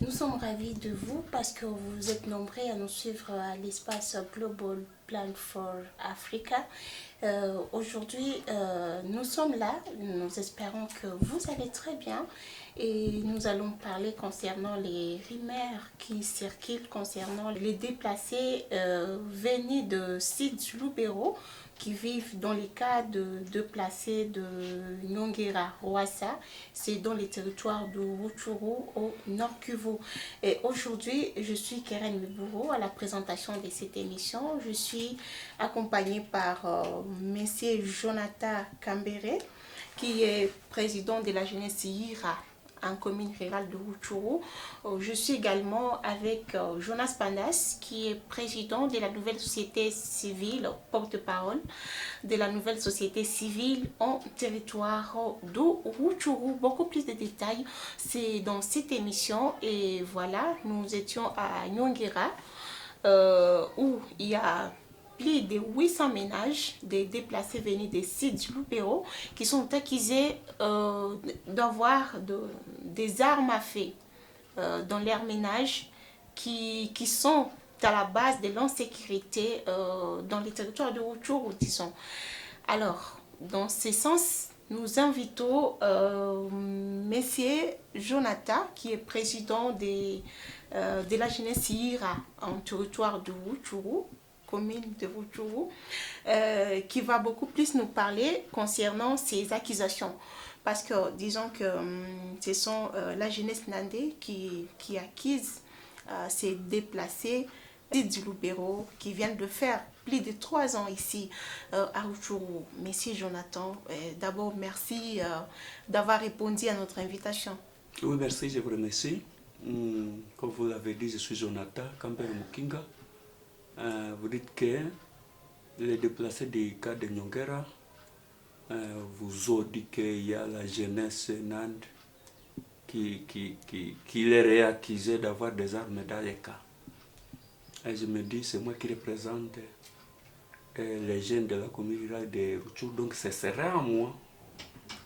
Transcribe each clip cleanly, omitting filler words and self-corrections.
Nous sommes ravis de vous parce que vous êtes nombreux à nous suivre à l'espace Global Plan for Africa. Aujourd'hui, nous sommes là. Nous espérons que vous allez très bien et nous allons parler concernant les rumeurs qui circulent concernant les déplacés venus de sites Lubero qui vivent dans les cas de déplacés de Nyongera Rwasa, c'est dans les territoires de Rutshuru au Nord Kivu. Et aujourd'hui, je suis Keren Mebouro à la présentation de cette émission. Je suis accompagnée par Monsieur Jonathan Kambere, qui est président de la jeunesse IRA en commune rurale de Rutshuru. Je suis également avec Jonas Pandas, qui est président de la nouvelle société civile, porte-parole de la nouvelle société civile en territoire de Rutshuru. Beaucoup plus de détails, c'est dans cette émission. Et voilà, nous étions à Nyongera, où il y a plus de 800 ménages des déplacés venus des sites Lubero qui sont accusés d'avoir des armes à feu dans leurs ménages qui sont à la base de l'insécurité dans les territoires de Rutshuru, disons. Alors, dans ce sens, nous invitons Monsieur Jonathan, qui est président de la jeunesse IRA en territoire de Rutshuru, commune de Rutshuru, qui va beaucoup plus nous parler concernant ces accusations. Parce que disons que ce sont la jeunesse nandé qui accuse ces déplacés du Lubero qui viennent de faire plus de 3 ans ici à Rutshuru. Monsieur Jonathan, d'abord merci d'avoir répondu à notre invitation. Oui, merci, je vous remercie. Comme vous l'avez dit, je suis Jonathan Kambere Mukinga. Vous dites que les déplacés des cas de Nyongera vous ont dit qu'il y a la jeunesse nande qui leur est accusée d'avoir des armes dans les cas. Et je me dis, c'est moi qui représente les jeunes de la commune rurale de Rutshuru, donc ce serait à moi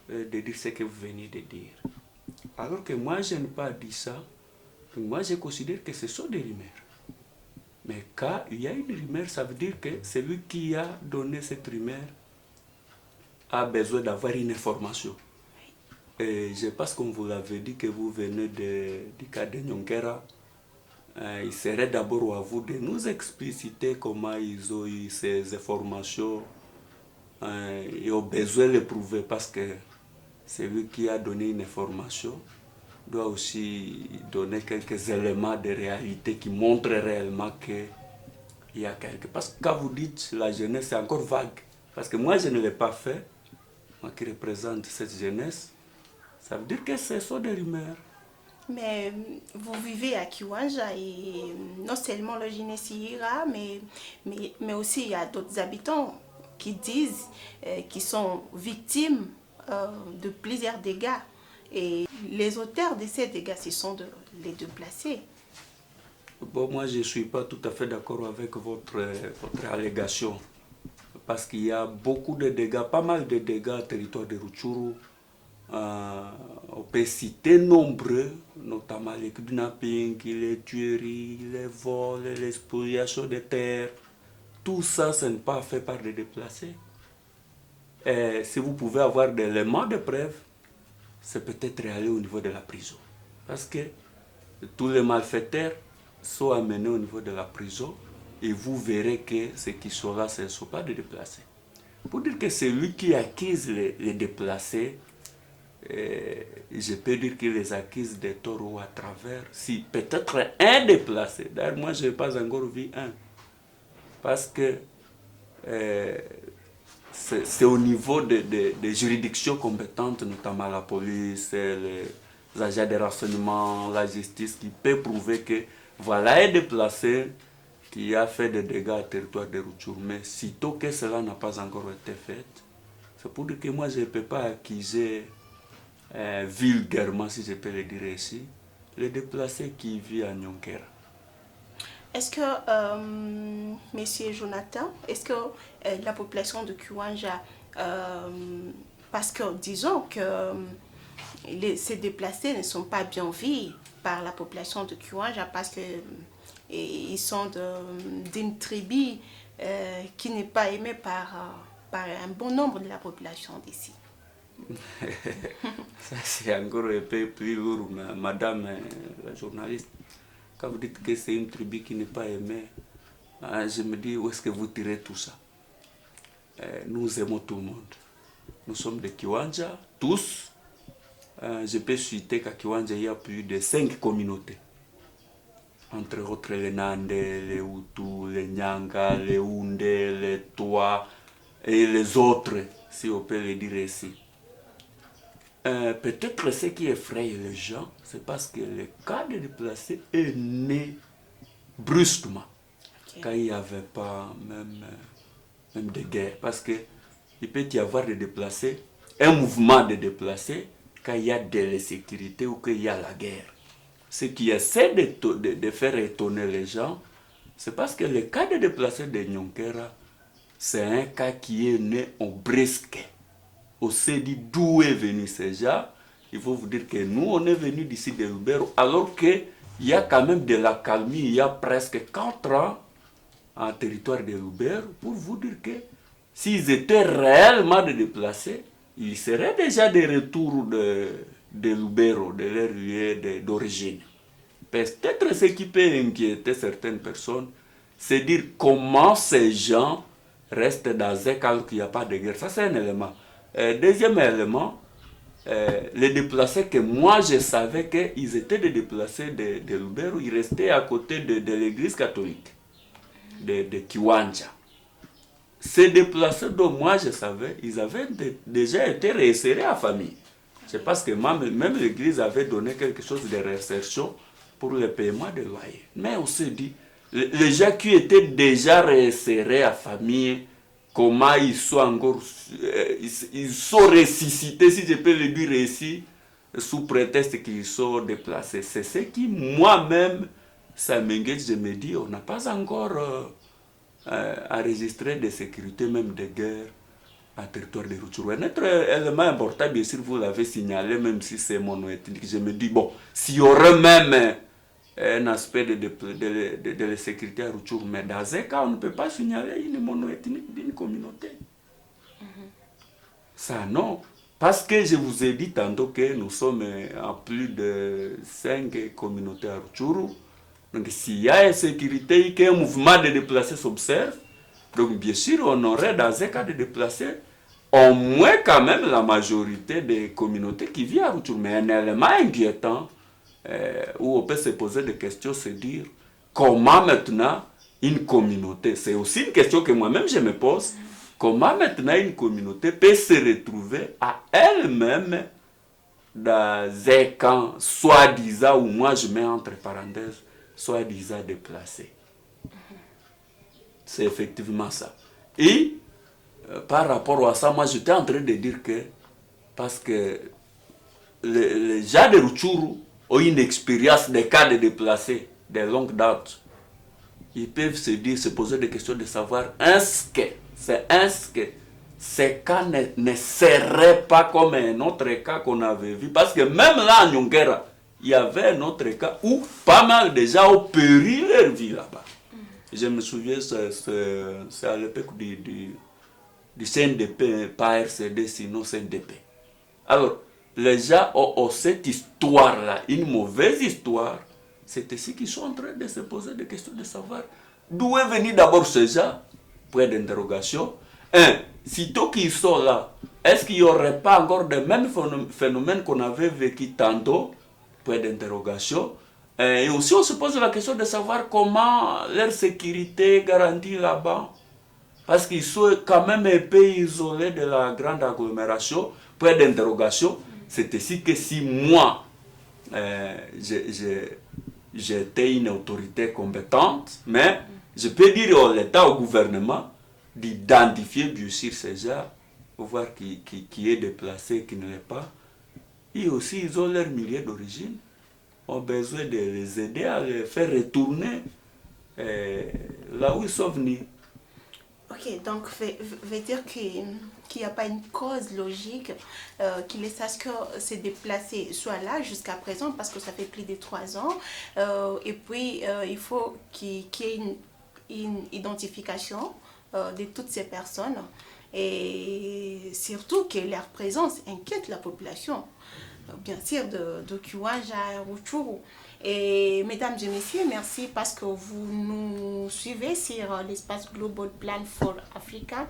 de dire ce que vous venez de dire. Alors que moi, je n'ai pas dit ça. Moi, je considère que ce sont des rumeurs. Mais quand il y a une rumeur, ça veut dire que celui qui a donné cette rumeur a besoin d'avoir une information. Et je pense qu'on vous l'avait dit que vous venez du cas de Nyongera. Il serait d'abord à vous de nous expliciter comment ils ont eu ces informations et ont besoin de les prouver parce que celui qui a donné une information doit aussi donner quelques éléments de réalité qui montrent réellement qu'il y a quelque... Parce que quand vous dites la jeunesse, c'est encore vague. Parce que moi, je ne l'ai pas fait. Moi qui représente cette jeunesse, ça veut dire que ce sont des rumeurs. Mais vous vivez à Kiwanja et non seulement le jeunesse ira, mais aussi il y a d'autres habitants qui disent qu'ils sont victimes de plusieurs dégâts. Et les auteurs de ces dégâts, ce sont les déplacés. Bon, moi, je ne suis pas tout à fait d'accord avec votre allégation. Parce qu'il y a beaucoup de dégâts, pas mal de dégâts au territoire de Rutshuru. On peut citer nombreux, notamment les kidnappings, les tueries, les vols, les spoliations de terres. Tout ça, ce n'est pas fait par des déplacés. Et si vous pouvez avoir des éléments de preuve, c'est peut-être aller au niveau de la prison. Parce que tous les malfaiteurs sont amenés au niveau de la prison et vous verrez que ceux qui sont là, ce ne sont pas des déplacés. Pour dire que c'est lui qui accuse les déplacés, je peux dire qu'il les accuse des taureaux à travers, si peut-être un déplacé. D'ailleurs, moi, je n'ai pas encore vu un. Parce que c'est au niveau des juridictions compétentes, notamment la police, les agents de renseignement, la justice, qui peut prouver que voilà un déplacé qui a fait des dégâts au territoire de Rutshuru. Mais sitôt que cela n'a pas encore été fait, c'est pour dire que moi je ne peux pas accuser vulgairement, si je peux le dire ici, les déplacés qui vivent à Nyongera. Est-ce que, Monsieur Jonathan, est-ce que la population de Kiwanja, parce que disons que ces déplacés ne sont pas bien vus par la population de Kiwanja parce que ils sont d'une tribu qui n'est pas aimée par un bon nombre de la population d'ici. Ça, c'est encore un peu plus lourd, madame la journaliste. Quand vous dites que c'est une tribu qui n'est pas aimée, je me dis où est-ce que vous tirez tout ça? Nous aimons tout le monde. Nous sommes de Kiwanja, tous. Je peux citer qu'à Kiwanja, il y a plus de 5 communautés. Entre autres les Nande, les Hutus, les Nyanga, les Hunde, les Toa et les autres, si on peut le dire ainsi. Peut-être ce qui effraie les gens, c'est parce que le cas de déplacé est né brusquement, quand il n'y avait pas même de guerre. Parce qu'il peut y avoir des déplacés, un mouvement de déplacés, quand il y a de l'insécurité ou qu'il y a la guerre. Ce qui essaie de faire étonner les gens, c'est parce que le cas de déplacés de Nyonkera, c'est un cas qui est né en brisque. On s'est dit d'où est venu ces gens. Il faut vous dire que nous, on est venus d'ici de Lubero, alors qu'il y a quand même de la calmie, il y a presque 4 ans en territoire de Lubero, pour vous dire que s'ils étaient réellement des déplacés, ils seraient déjà de retour de Lubero, de leur lieu d'origine. Peut-être ce qui peut inquiéter certaines personnes, c'est dire comment ces gens restent dans un cadre qu'il n'y a pas de guerre. Ça, c'est un élément. Deuxième élément, les déplacés que moi je savais qu'ils étaient des déplacés de Lubero, ils restaient à côté de l'église catholique de Kiwanja. Ces déplacés dont moi je savais, ils avaient déjà été réinsérés à famille. C'est parce que même l'église avait donné quelque chose de réinsertion pour le paiement des loyers. Mais on s'est dit, les gens qui étaient déjà réinsérés à famille, comment ils sont encore, ils sont ressuscités, si je peux le dire ici, sous prétexte qu'ils sont déplacés. C'est ce qui, moi-même, ça m'inquiète, je me dis, on n'a pas encore enregistré de sécurité, même de guerre, en territoire de Rutshuru. Un autre élément important, bien sûr, vous l'avez signalé, même si c'est mono-ethnique, je me dis, bon, s'il y aurait même un aspect de la sécurité à Rutshuru, mais dans ce cas, on ne peut pas signaler une mono-ethnique d'une communauté. Ça, non. Parce que je vous ai dit tantôt que nous sommes en plus de 5 communautés à Rutshuru. Donc, s'il y a insécurité et qu'un mouvement de déplacés s'observe, donc bien sûr, on aurait dans un cas de déplacés, au moins quand même la majorité des communautés qui vivent à Rutshuru. Mais un élément inquiétant, où on peut se poser des questions, c'est dire comment maintenant une communauté, c'est aussi une question que moi-même je me pose, comment maintenant une communauté peut se retrouver à elle-même dans un camp soi-disant, ou moi je mets entre parenthèses, soi-disant déplacé. C'est effectivement ça. Et par rapport à ça, moi j'étais en train de dire que, parce que les gens de Rutshuru ont une expérience des cas de déplacés de longue date. Ils peuvent se poser des questions de savoir est-ce que ces cas ne seraient pas comme un autre cas qu'on avait vu. Parce que même là en Nyongera, il y avait un autre cas où pas mal de gens ont péri leur vie là-bas. Je me souviens, c'est à l'époque du CNDP, pas RCD, sinon CNDP. Alors, les gens ont cette histoire-là, une mauvaise histoire. C'est ici qu'ils sont en train de se poser des questions de savoir d'où est venu d'abord ces gens, point d'interrogation. Sitôt qu'ils sont là, est-ce qu'il n'y aurait pas encore le même phénomène qu'on avait vécu tantôt, point d'interrogation. Et aussi on se pose la question de savoir comment leur sécurité est garantie là-bas. Parce qu'ils sont quand même un peu isolés de la grande agglomération, point d'interrogation. C'est ici que si moi, j'étais une autorité compétente, mais je peux dire à l'État, au gouvernement, d'identifier bien sûr ces gens, pour voir qui est déplacé, qui ne l'est pas. Et aussi, ils ont leur milieu d'origine, ont besoin de les aider à les faire retourner là où ils sont venus. Ok, donc veut dire qu'il n'y a pas une cause logique qui laisse à ce que ces déplacés soient là jusqu'à présent parce que ça fait plus de 3 ans. Et puis, il faut qu'il y ait une identification de toutes ces personnes et surtout que leur présence inquiète la population, bien sûr, de Kiwanja à Rutshuru. Et mesdames et messieurs, merci parce que vous nous suivez sur l'espace Global Plan for Africa.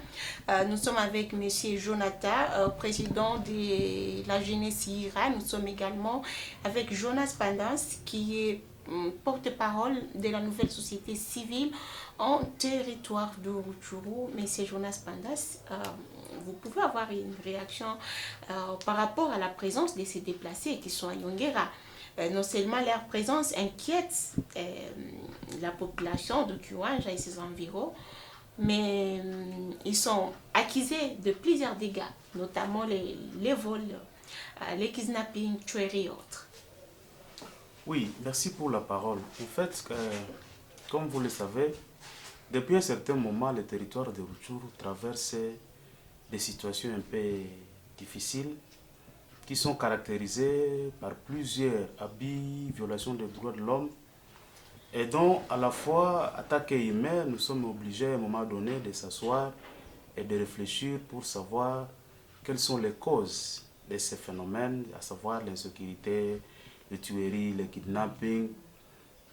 Nous sommes avec monsieur Jonathan, président de la jeunesse IRA. Nous sommes également avec Jonas Pandas, qui est porte-parole de la nouvelle société civile en territoire de Rutshuru. Monsieur Jonas Pandas, vous pouvez avoir une réaction par rapport à la présence de ces déplacés qui sont à Yongera. Non seulement leur présence inquiète la population de Kiwanja et ses environs, mais ils sont accusés de plusieurs dégâts, notamment les vols, les kidnappings, tueries et autres. Oui, merci pour la parole. En fait, comme vous le savez, depuis un certain moment, le territoire de Rutshuru traverse des situations un peu difficiles qui sont caractérisées par plusieurs abus, violations des droits de l'homme, et dont à la fois attaques humaines, nous sommes obligés à un moment donné de s'asseoir et de réfléchir pour savoir quelles sont les causes de ces phénomènes, à savoir l'insécurité, les tueries, les kidnappings.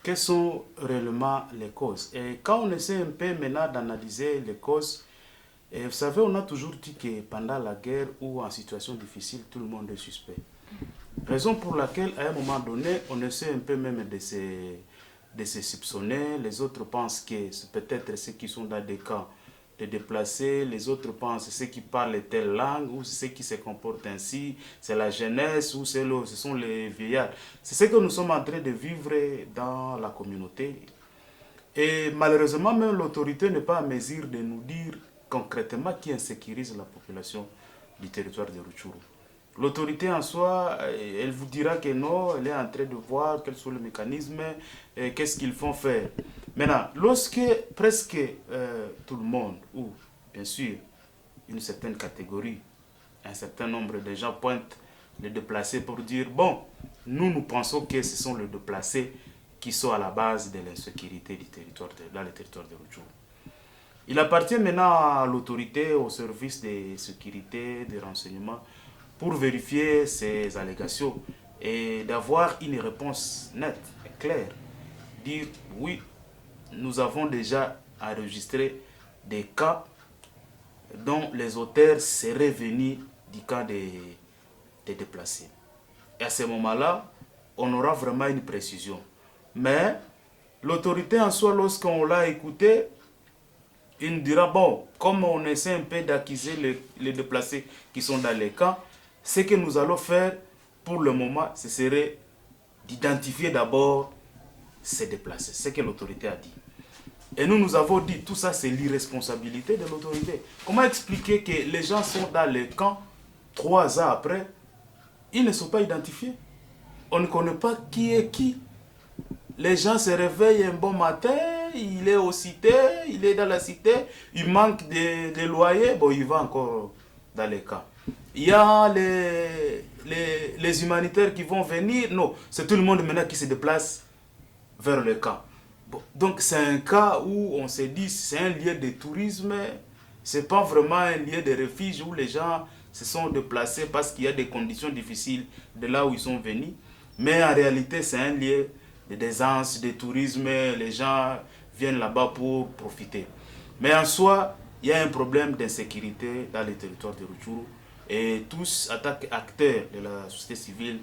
Quelles sont réellement les causes? Et quand on essaie un peu maintenant d'analyser les causes, et vous savez, on a toujours dit que pendant la guerre ou en situation difficile, tout le monde est suspect. Raison pour laquelle, à un moment donné, on essaie un peu même de se soupçonner. Les autres pensent que c'est peut-être ceux qui sont dans des camps de déplacés. Les autres pensent ceux qui parlent telle langue ou ceux qui se comportent ainsi. C'est la jeunesse ou ce sont les vieillards. C'est ce que nous sommes en train de vivre dans la communauté. Et malheureusement, même l'autorité n'est pas à mesure de nous dire concrètement qui insécurise la population du territoire de Rutshuru. L'autorité en soi, elle vous dira que non, elle est en train de voir quels sont les mécanismes, qu'est-ce qu'ils font faire. Maintenant, lorsque presque tout le monde, ou bien sûr une certaine catégorie, un certain nombre de gens pointent les déplacés pour dire, bon, nous pensons que ce sont les déplacés qui sont à la base de l'insécurité du territoire dans le territoire de Rutshuru. Il appartient maintenant à l'autorité, au service de sécurité, de renseignement, pour vérifier ces allégations et d'avoir une réponse nette et claire. Dire oui, nous avons déjà enregistré des cas dont les auteurs seraient venus du cas des déplacés. Et à ce moment-là, on aura vraiment une précision. Mais l'autorité en soi, lorsqu'on l'a écouté, il nous dira, bon, comme on essaie un peu d'accuser les déplacés qui sont dans les camps, ce que nous allons faire pour le moment, ce serait d'identifier d'abord ces déplacés, ce que l'autorité a dit. Et nous avons dit, tout ça c'est l'irresponsabilité de l'autorité. Comment expliquer que les gens sont dans les camps, 3 ans après, ils ne sont pas identifiés? On ne connaît pas qui est qui. Les gens se réveillent un bon matin, il est aux cités, il est dans la cité, il manque de loyer, bon, il va encore dans les camps. Il y a les humanitaires qui vont venir, non, c'est tout le monde maintenant qui se déplace vers le camp. Bon, donc c'est un cas où on se dit c'est un lieu de tourisme, c'est pas vraiment un lieu de refuge où les gens se sont déplacés parce qu'il y a des conditions difficiles de là où ils sont venus, mais en réalité c'est un lieu de d'aisance, de tourisme, les gens viennent là-bas pour profiter. Mais en soi, il y a un problème d'insécurité dans les territoires de Rutshuru et tous, acteurs de la société civile,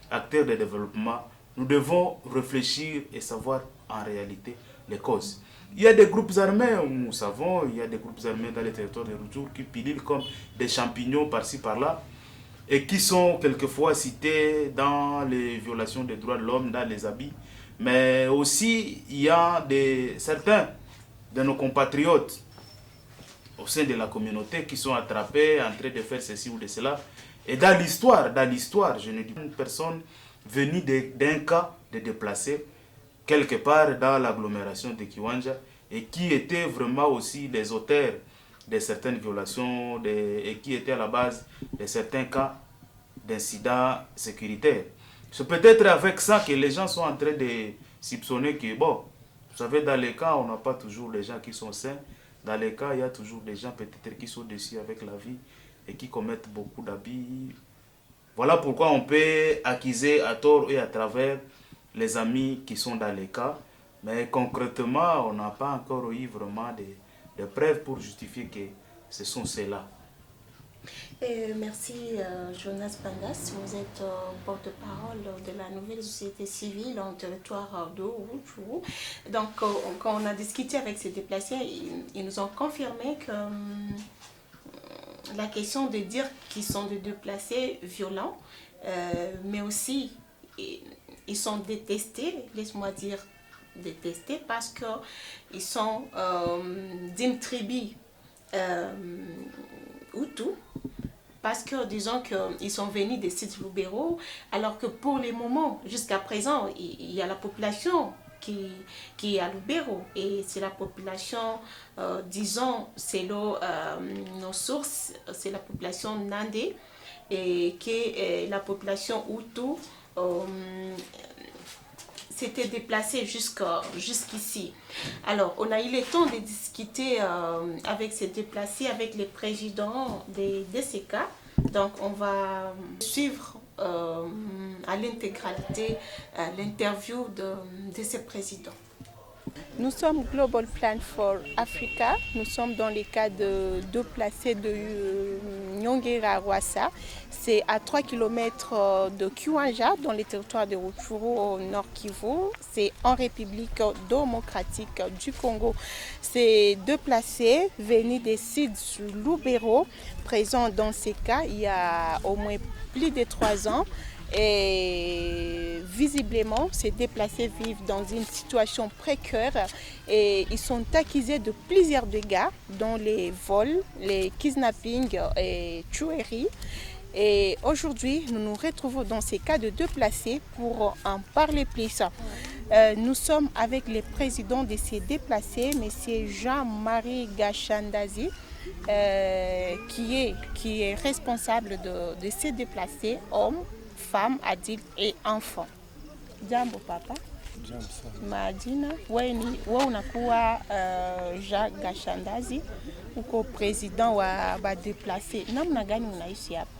acteurs de développement, nous devons réfléchir et savoir en réalité les causes. Il y a des groupes armés, nous savons, il y a des groupes armés dans les territoires de Rutshuru qui pilulent comme des champignons par-ci par-là et qui sont quelquefois cités dans les violations des droits de l'homme, dans les habits. Mais aussi, il y a certains de nos compatriotes au sein de la communauté qui sont attrapés en train de faire ceci ou de cela. Et dans l'histoire, je ne dis pas une personne venue d'un cas de déplacé quelque part dans l'agglomération de Kiwanja et qui étaient vraiment aussi des auteurs de certaines violations et qui étaient à la base de certains cas d'incidents sécuritaires. C'est peut-être avec ça que les gens sont en train de soupçonner que, bon, vous savez, dans les cas, on n'a pas toujours des gens qui sont sains. Dans les cas, il y a toujours des gens peut-être qui sont déçus avec la vie et qui commettent beaucoup d'abus. Voilà pourquoi on peut accuser à tort et à travers les amis qui sont dans les cas. Mais concrètement, on n'a pas encore eu vraiment de preuves pour justifier que ce sont ceux-là. Merci Jonas Pangas, vous êtes porte-parole de la nouvelle société civile en territoire de Rutshuru. Donc quand on a discuté avec ces déplacés, ils nous ont confirmé que la question de dire qu'ils sont des déplacés violents, mais aussi ils sont détestés, laisse-moi dire détestés, parce qu'ils sont d'une tribu Hutu, parce que disons qu'ils sont venus des sites Lubero, alors que pour le moment, jusqu'à présent, il y a la population qui est à Lubero, et c'est la population, disons, selon nos sources, c'est la population Nandé, et qui est la population Hutu s'était déplacée jusqu'ici. Alors, on a eu le temps de discuter avec ces déplacés, avec les présidents des DCK. Donc, on va suivre à l'intégralité l'interview de ces présidents. Nous sommes Global Plan for Africa. Nous sommes dans le cas de deux placés de Nyongera-Rwasa. C'est à 3 km de Kiwanja, dans le territoire de Rutshuru, au Nord Kivu. C'est en République démocratique du Congo. Ces deux placés venus des sites Lubero, présents dans ces cas il y a au moins plus de 3 ans. Et visiblement, ces déplacés vivent dans une situation précaire et ils sont accusés de plusieurs dégâts, dont les vols, les kidnappings et tueries. Et aujourd'hui, nous nous retrouvons dans ces cas de déplacés pour en parler plus. Nous sommes avec le président de ces déplacés, M. Jean-Marie Gashandazi, qui est responsable de ces déplacés, hommes, femmes, adultes et enfants. Jambo papa. Jambo sana. Majina, wewe unakuwa Jean Gashandazi, uko president wa badeplase. Namna gani unaishi hapa?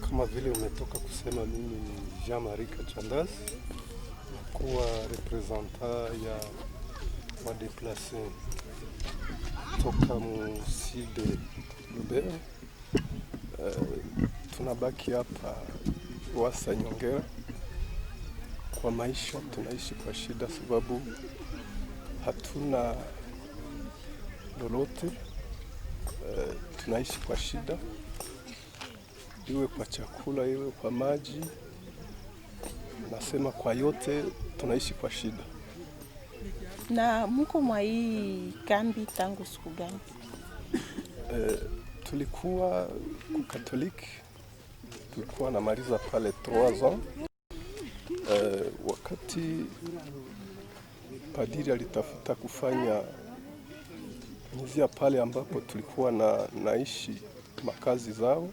Kama vile umetoka kusema, mimi ni Jean-Marie Gashandazi, nakuwa representant ya wadeplase toka muside Lubero. Tunabaki hapa Rwasa Nyongera. Kwa maisha tunaishi kwa shida, sababu hatuna lolote. Tunaishi kwa shida, iwe kwa chakula, iwe kwa maji. Nasema kwa yote tunaishi kwa shida. Na mko mwa hii kambi tangu siku gani? Tulikuwa Katoliki, tulikuwa namaliza pale 3 ans. Wakati padiri alitafuta kufanya njia pale ambapo tulikuwa naishi makazi zao,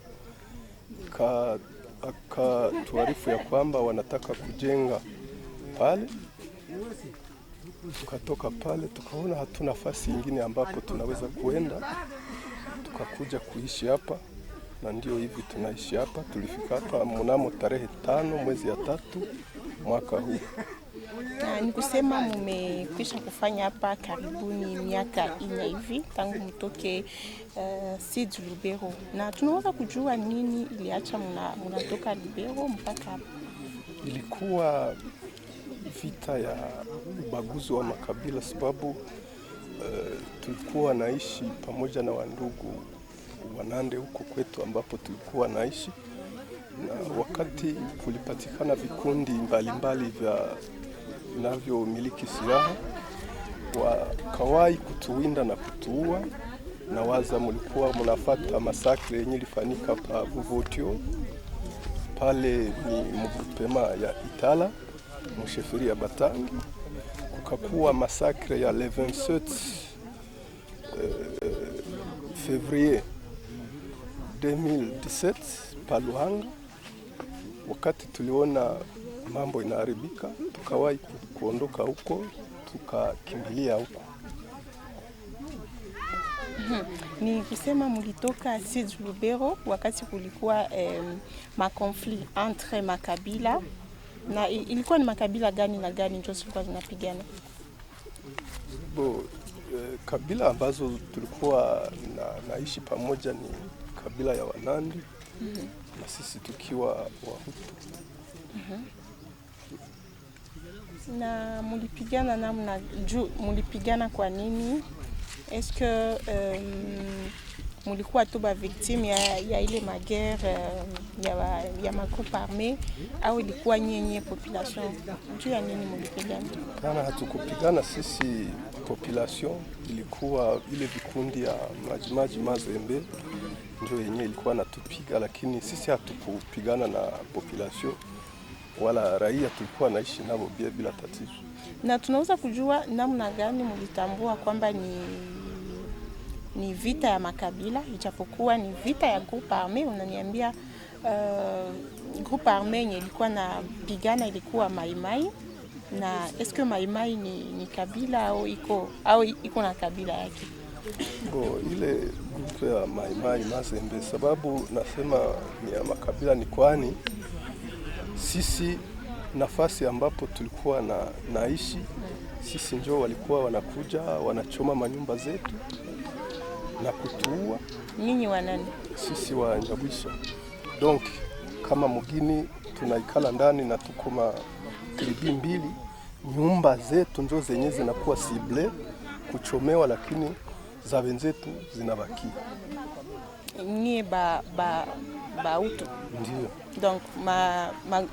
akatuarifu ya kwamba wanataka kujenga pale. Tukatoka pale, tukaona hatuna nafasi nyingine ambapo tunaweza kuenda, tukakuja kuishi hapa, na ndio hivi tunaishi hapa. Tulifika hapa mnamo tarehe 5 mwezi ya 3 mwaka huu. Ni kusema mmekwisha kufanya hapa karibuni miaka 4 hivi tangu mtoke Sud Lubero. Na tunaweza kujua nini iliacha mnatoka Lubero mpaka hapa? Ilikuwa vita ya ubaguzi wa makabila, sababu tulikuwa naishi pamoja na wandugu Wanande huko kwetu ambapo tulikuwa naishi, na wakati kulipatikana vikundi mbalimbali vya vinavyomiliki silaha, wakawai kutuwinda na kutuua. Na waza mlikuwa mnafuata masakre yenye ilifanyika pa Vuvutio, pale ni mgrupema ya Itala msheferi ya Batangi. Kukakuwa masakre ya le 27 Fevrier 2017 pa Luhanga. Wakati tuliona mambo inaharibika, tukawahi kuondoka huko, tukakimbilia huko. Ni kusema mulitoka Sud Lubero wakati kulikuwa makonflit entre makabila, na ilikuwa ni makabila gani na gani ndio zilikuwa zinapigana? Kabila ambazo tulikuwa naishi pamoja ni kabila ya Wanandi, na sisi tukiwa Wahutu. Na mulipigana namna juu, mulipigana kwa nini? Est-ce que mulikuwa tu ba victime ya ile magere ya magroupe armé au ilikuwa nyenye population? Juu ya nini mulipigana? Kana hatukupigana sisi population, ilikuwa ile vikundi ya Majimaji Mazembe ndio yenyewe ilikuwa natupiga, lakini sisi hatukupigana na population wala raia, tulikuwa naishi nabo bila tatizo. Na tunaweza kujua namna gani mulitambua kwamba ni vita ya makabila ijapokuwa ni vita ya groupe armé? Unaniambia groupe armé yenye ilikuwa na pigana ilikuwa Maimai, na est-ce que Maimai ni kabila au iko na kabila yake? Ile grupu ya Maimai Mazembe, sababu nasema ni ya makabila ni kwani sisi nafasi ambapo tulikuwa naishi sisi njoo walikuwa wanakuja wanachoma manyumba zetu na kutuua. Ninyi wanani? Sisi wa Njabwisha. Donc kama mugini tunaikala ndani na tukoma tribi mbili, nyumba zetu njoo zenye zinakuwa cible kuchomewa, lakini za wenzetu zinabaki. Ni Bahutu. Ndio. Donc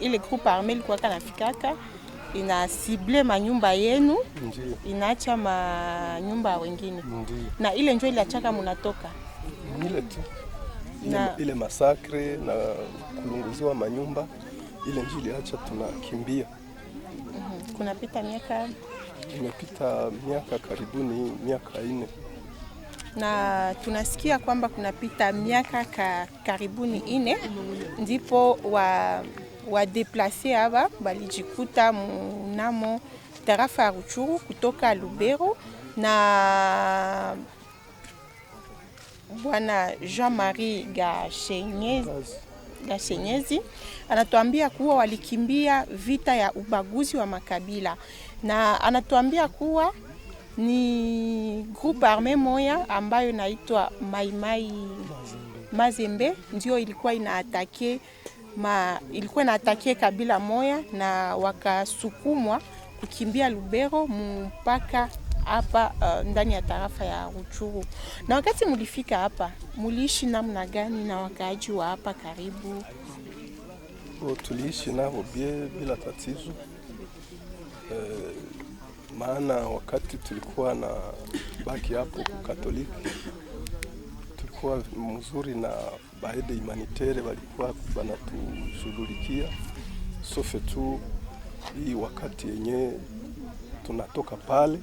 ile groupe armé ilikuwa kanafikaka ina cible manyumba yenu, Ndio. Inaacha manyumba wengine. Ndio. Na ile njoo iliachaka munatoka. Ile tu. Ile masakre na kulunguziwa manyumba, ile njoo iliacha tunakimbia. Kunapita miaka? Imepita miaka karibuni miaka 4. Na tunasikia kwamba kunapita miaka karibuni 4 ndipo wa deplace hapa balijikuta mnamo tarafa ya Ruchuru kutoka Lubero, na Bwana Jean-Marie Gashenyezi anatuambia kuwa walikimbia vita ya ubaguzi wa makabila, na anatuambia kuwa ni groupe armé moya ambayo inaitwa Maimai Mazembe ndio ilikuwa inaatake kabila moya, na wakasukumwa kukimbia Lubero mpaka hapa ndani ya tarafa ya Ruchuru. Na wakati mulifika hapa, muliishi namna gani na wakaaji wa hapa karibu? Tuliishi nao bila tatizo. Maana wakati tulikuwa na baki hapo Katoliki tulikuwa mzuri, na baada humanitaire walikuwa banatushughulikia, sofe tu hii wakati yenye tunatoka pale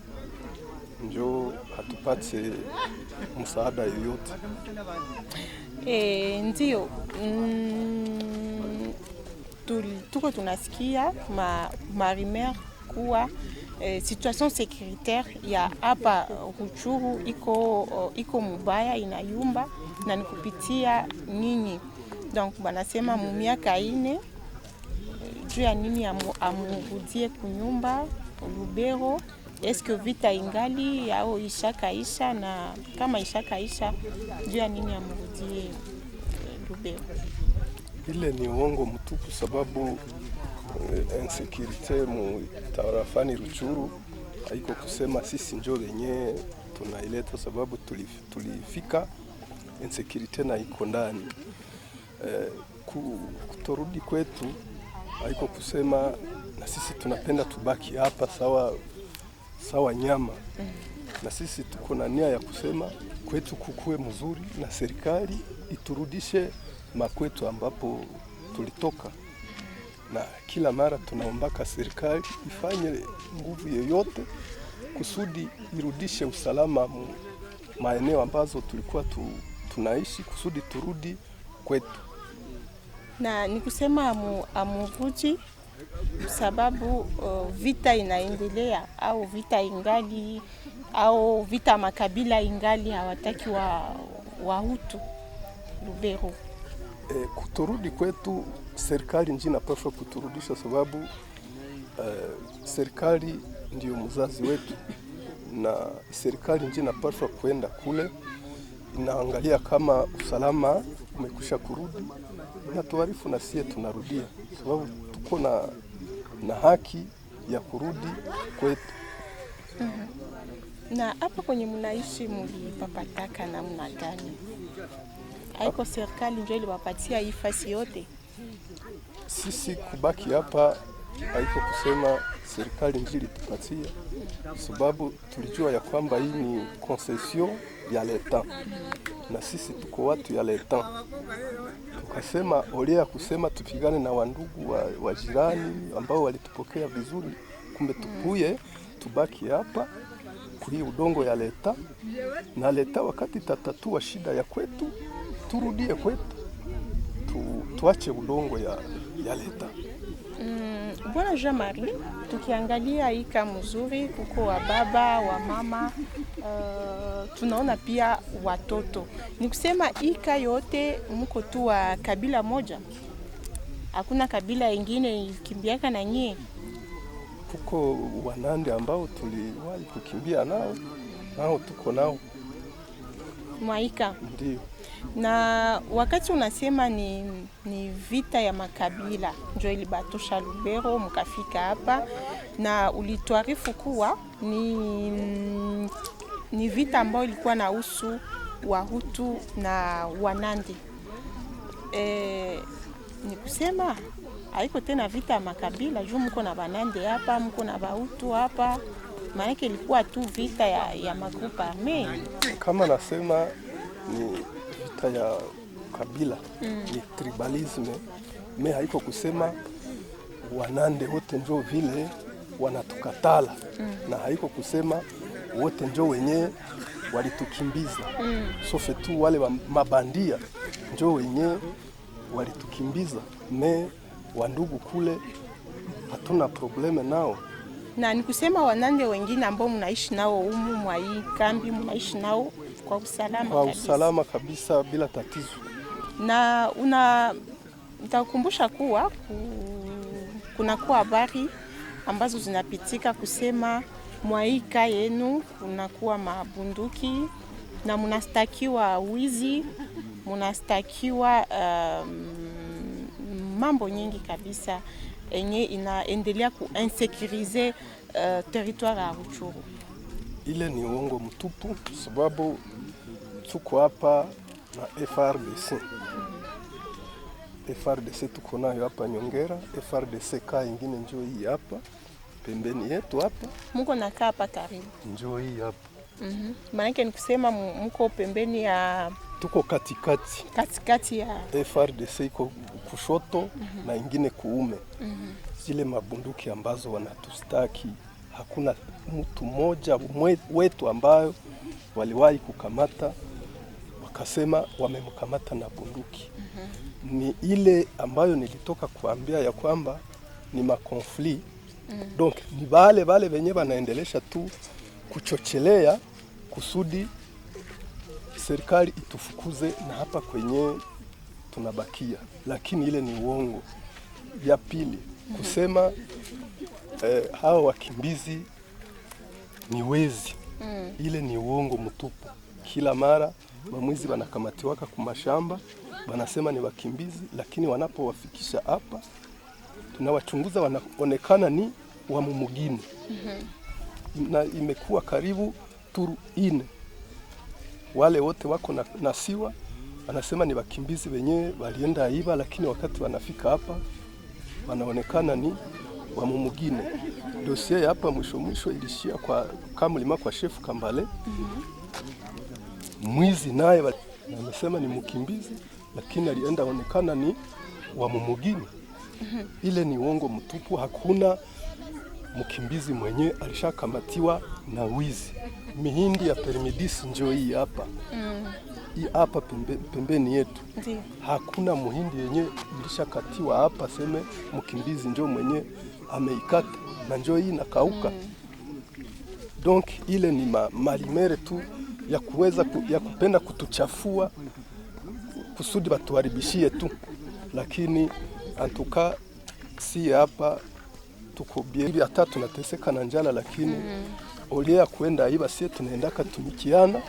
njoo hatupate msaada yoyote. Ndio tuko tunasikia marimer kuwa situation sécuritaire ya hapa Ruchuru iko mubaya, inayumba, na nikupitia nini. Donc banasema mu miaka 4 juu ya nini amurudie kunyumba Lubero. Est-ce que vita ingali au ishakaisha? Na kama ishakaisha, juu ya nini amurudie Lubero? Ile ni uongo mtupu, sababu insecurite mu tarafani Ruchuru haiko kusema sisi njoo wenyewe tunaileta, sababu tulifika insecurite na iko ndani. Kutorudi kwetu haiko kusema na sisi tunapenda tubaki hapa sawa nyama. Na sisi tuko na nia ya kusema kwetu kukue mzuri na serikali iturudishe makwetu ambapo tulitoka. Na kila mara tunaombaka serikali ifanye nguvu yoyote kusudi irudishe usalama maeneo ambazo tulikuwa tunaishi kusudi turudi kwetu. Na ni kusema amurudi sababu vita inaendelea au vita ingali au vita makabila ingali hawataki Wahutu Lubero. Kuturudi kwetu serikali ndio inapaswa kuturudisha, sababu serikali ndio mzazi wetu, na serikali ndio inapaswa kwenda kule, inaangalia kama usalama umekwisha kurudi na tuarifu, na sie tunarudia, sababu tuko na haki ya kurudi kwetu. Na hapa kwenye mnaishi mlipapataka namna gani? Haiko serikali ndio iliwapatia hii fasi yote? Sisi kubaki hapa haiko kusema serikali ndio ilitupatia, sababu tulijua ya kwamba hii ni concession ya leta na sisi tuko watu ya leta. Tukasema olea kusema tupigane na wandugu wa jirani ambao walitupokea vizuri, kumbe tukuye tubaki hapa hii udongo ya leta, na leta wakati tatatua shida ya kwetu turudie kwetu, tuache udongo ya leta. Bwana Jean-Marie, tukiangalia ika mzuri kuko wa baba wa mama, tunaona pia watoto. Ni kusema ika yote mko tu wa kabila moja? Hakuna kabila ingine ikimbiaka na nyie? Kuko Wanande ambao tuliwahi kukimbia nao tuko nao Mwaika. Ndio. Na wakati unasema ni vita ya makabila ndio ilibatusha Lubero mkafika hapa, na ulituarifu kuwa ni vita ambayo ilikuwa na husu Wahutu na Wanande. Ni kusema haiko tena vita ya makabila, juu mko na Wanande hapa, mko na Wahutu hapa, maana ilikuwa tu vita ya magrupa arme. Kama nasema ni vita ya kabila, ni tribalisme, me haiko kusema Wanande wote njo vile wanatukatala, na haiko kusema wote njo wenye walitukimbiza. Sofe tu wale mabandia njo wenye walitukimbiza, me wandugu kule hatuna probleme nao. Na ni kusema Wanande wengine ambao mnaishi nao humu mwa hii kambi, mnaishi nao kwa usalama kwa kabisa? Usalama kabisa bila tatizo. Na nitakukumbusha kuwa kunakuwa habari ambazo zinapitika kusema mwa hii ka yenu kunakuwa mabunduki na mnastakiwa wizi, mnastakiwa mambo nyingi kabisa enye inaendelea kuinsekurize territoire ya Rutshuru. Ile ni uongo mtupu, sababu tuko hapa na FRDC. FRDC tuko nayo hapa Nyongera, FRDC ka ingine njoo hii hapa pembeni yetu hapa. Mko nakaa hapa karibu? Njoo hii hapa. Maana ni kusema mko pembeni ya, tuko katikati ya FRDC iko kushoto na ingine kuume. Zile mabunduki ambazo wanatustaki, hakuna mtu mmoja wetu ambayo waliwahi kukamata wakasema wamemkamata na bunduki. Ni ile ambayo nilitoka kuambia ya kwamba ni makonfli. Donc ni wale wenye wanaendelesha tu kuchochelea kusudi serikali itufukuze na hapa kwenye tunabakia, lakini ile ni uongo. Ya pili kusema hao wakimbizi ni wezi, ile ni uongo mtupu. Kila mara mamwizi wanakamatiwaka kumashamba, wanasema ni wakimbizi, lakini wanapowafikisha hapa tunawachunguza, wanaonekana ni wa mumugini. Na imekuwa karibu turu 4 wale wote wako na siwa, wanasema ni wakimbizi wenyewe walienda aiba, lakini wakati wanafika hapa wanaonekana ni wa mumugine. Dossier hapa mwisho ilishia kwa Kamulima kwa Chef Kambale. Mwizi naye wamesema ni mkimbizi, lakini alienda onekana ni wa mumugine. Ile ni uongo mtupu. Hakuna mkimbizi mwenye alishakamatiwa na wizi. Mihindi ya permidis njoo hii hapa. Hii hapa pembeni yetu. Hakuna muhindi yenye ilishakatiwa hapa seme mkimbizi njoo mwenye ameikata na njoo hii nakauka. Donc ile ni malimere tu ya kuweza ya kupenda kutuchafua kusudi batuharibishie tu, lakini antuka si hapa tuko bibi hata tunateseka na njala, lakini olia kwenda iba sie tunaenda katumikiana,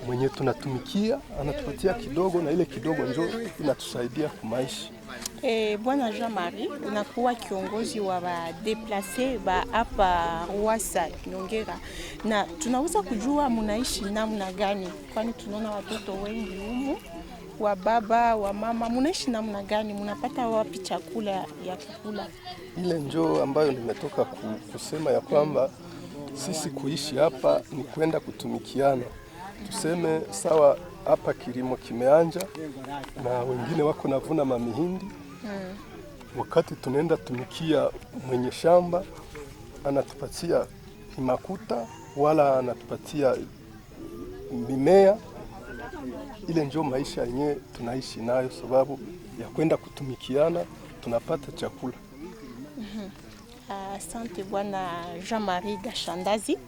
mwenye tunatumikia anatupatia kidogo na ile kidogo njoo inatusaidia kumaisha. Bwana Jean-Marie, unakuwa kiongozi wa déplacé hapa Rwasa Nyongera, na tunaweza kujua munaishi namna gani? Kwani tunaona watoto wengi humu, wa baba wa mama, munaishi namna gani? Munapata wapi chakula ya kukula? Ile njoo ambayo nimetoka kusema ya kwamba sisi kuishi hapa ni kwenda kutumikiana. Tuseme sawa, hapa kilimo kimeanja na wengine wako navuna mamihindi. Wakati tunaenda tumikia mwenye shamba anatupatia makuta wala anatupatia mimea. Ile njoo maisha yenyewe tunaishi nayo, sababu ya kwenda kutumikiana tunapata chakula. Asante Bwana Jean-Marie Gashandazi.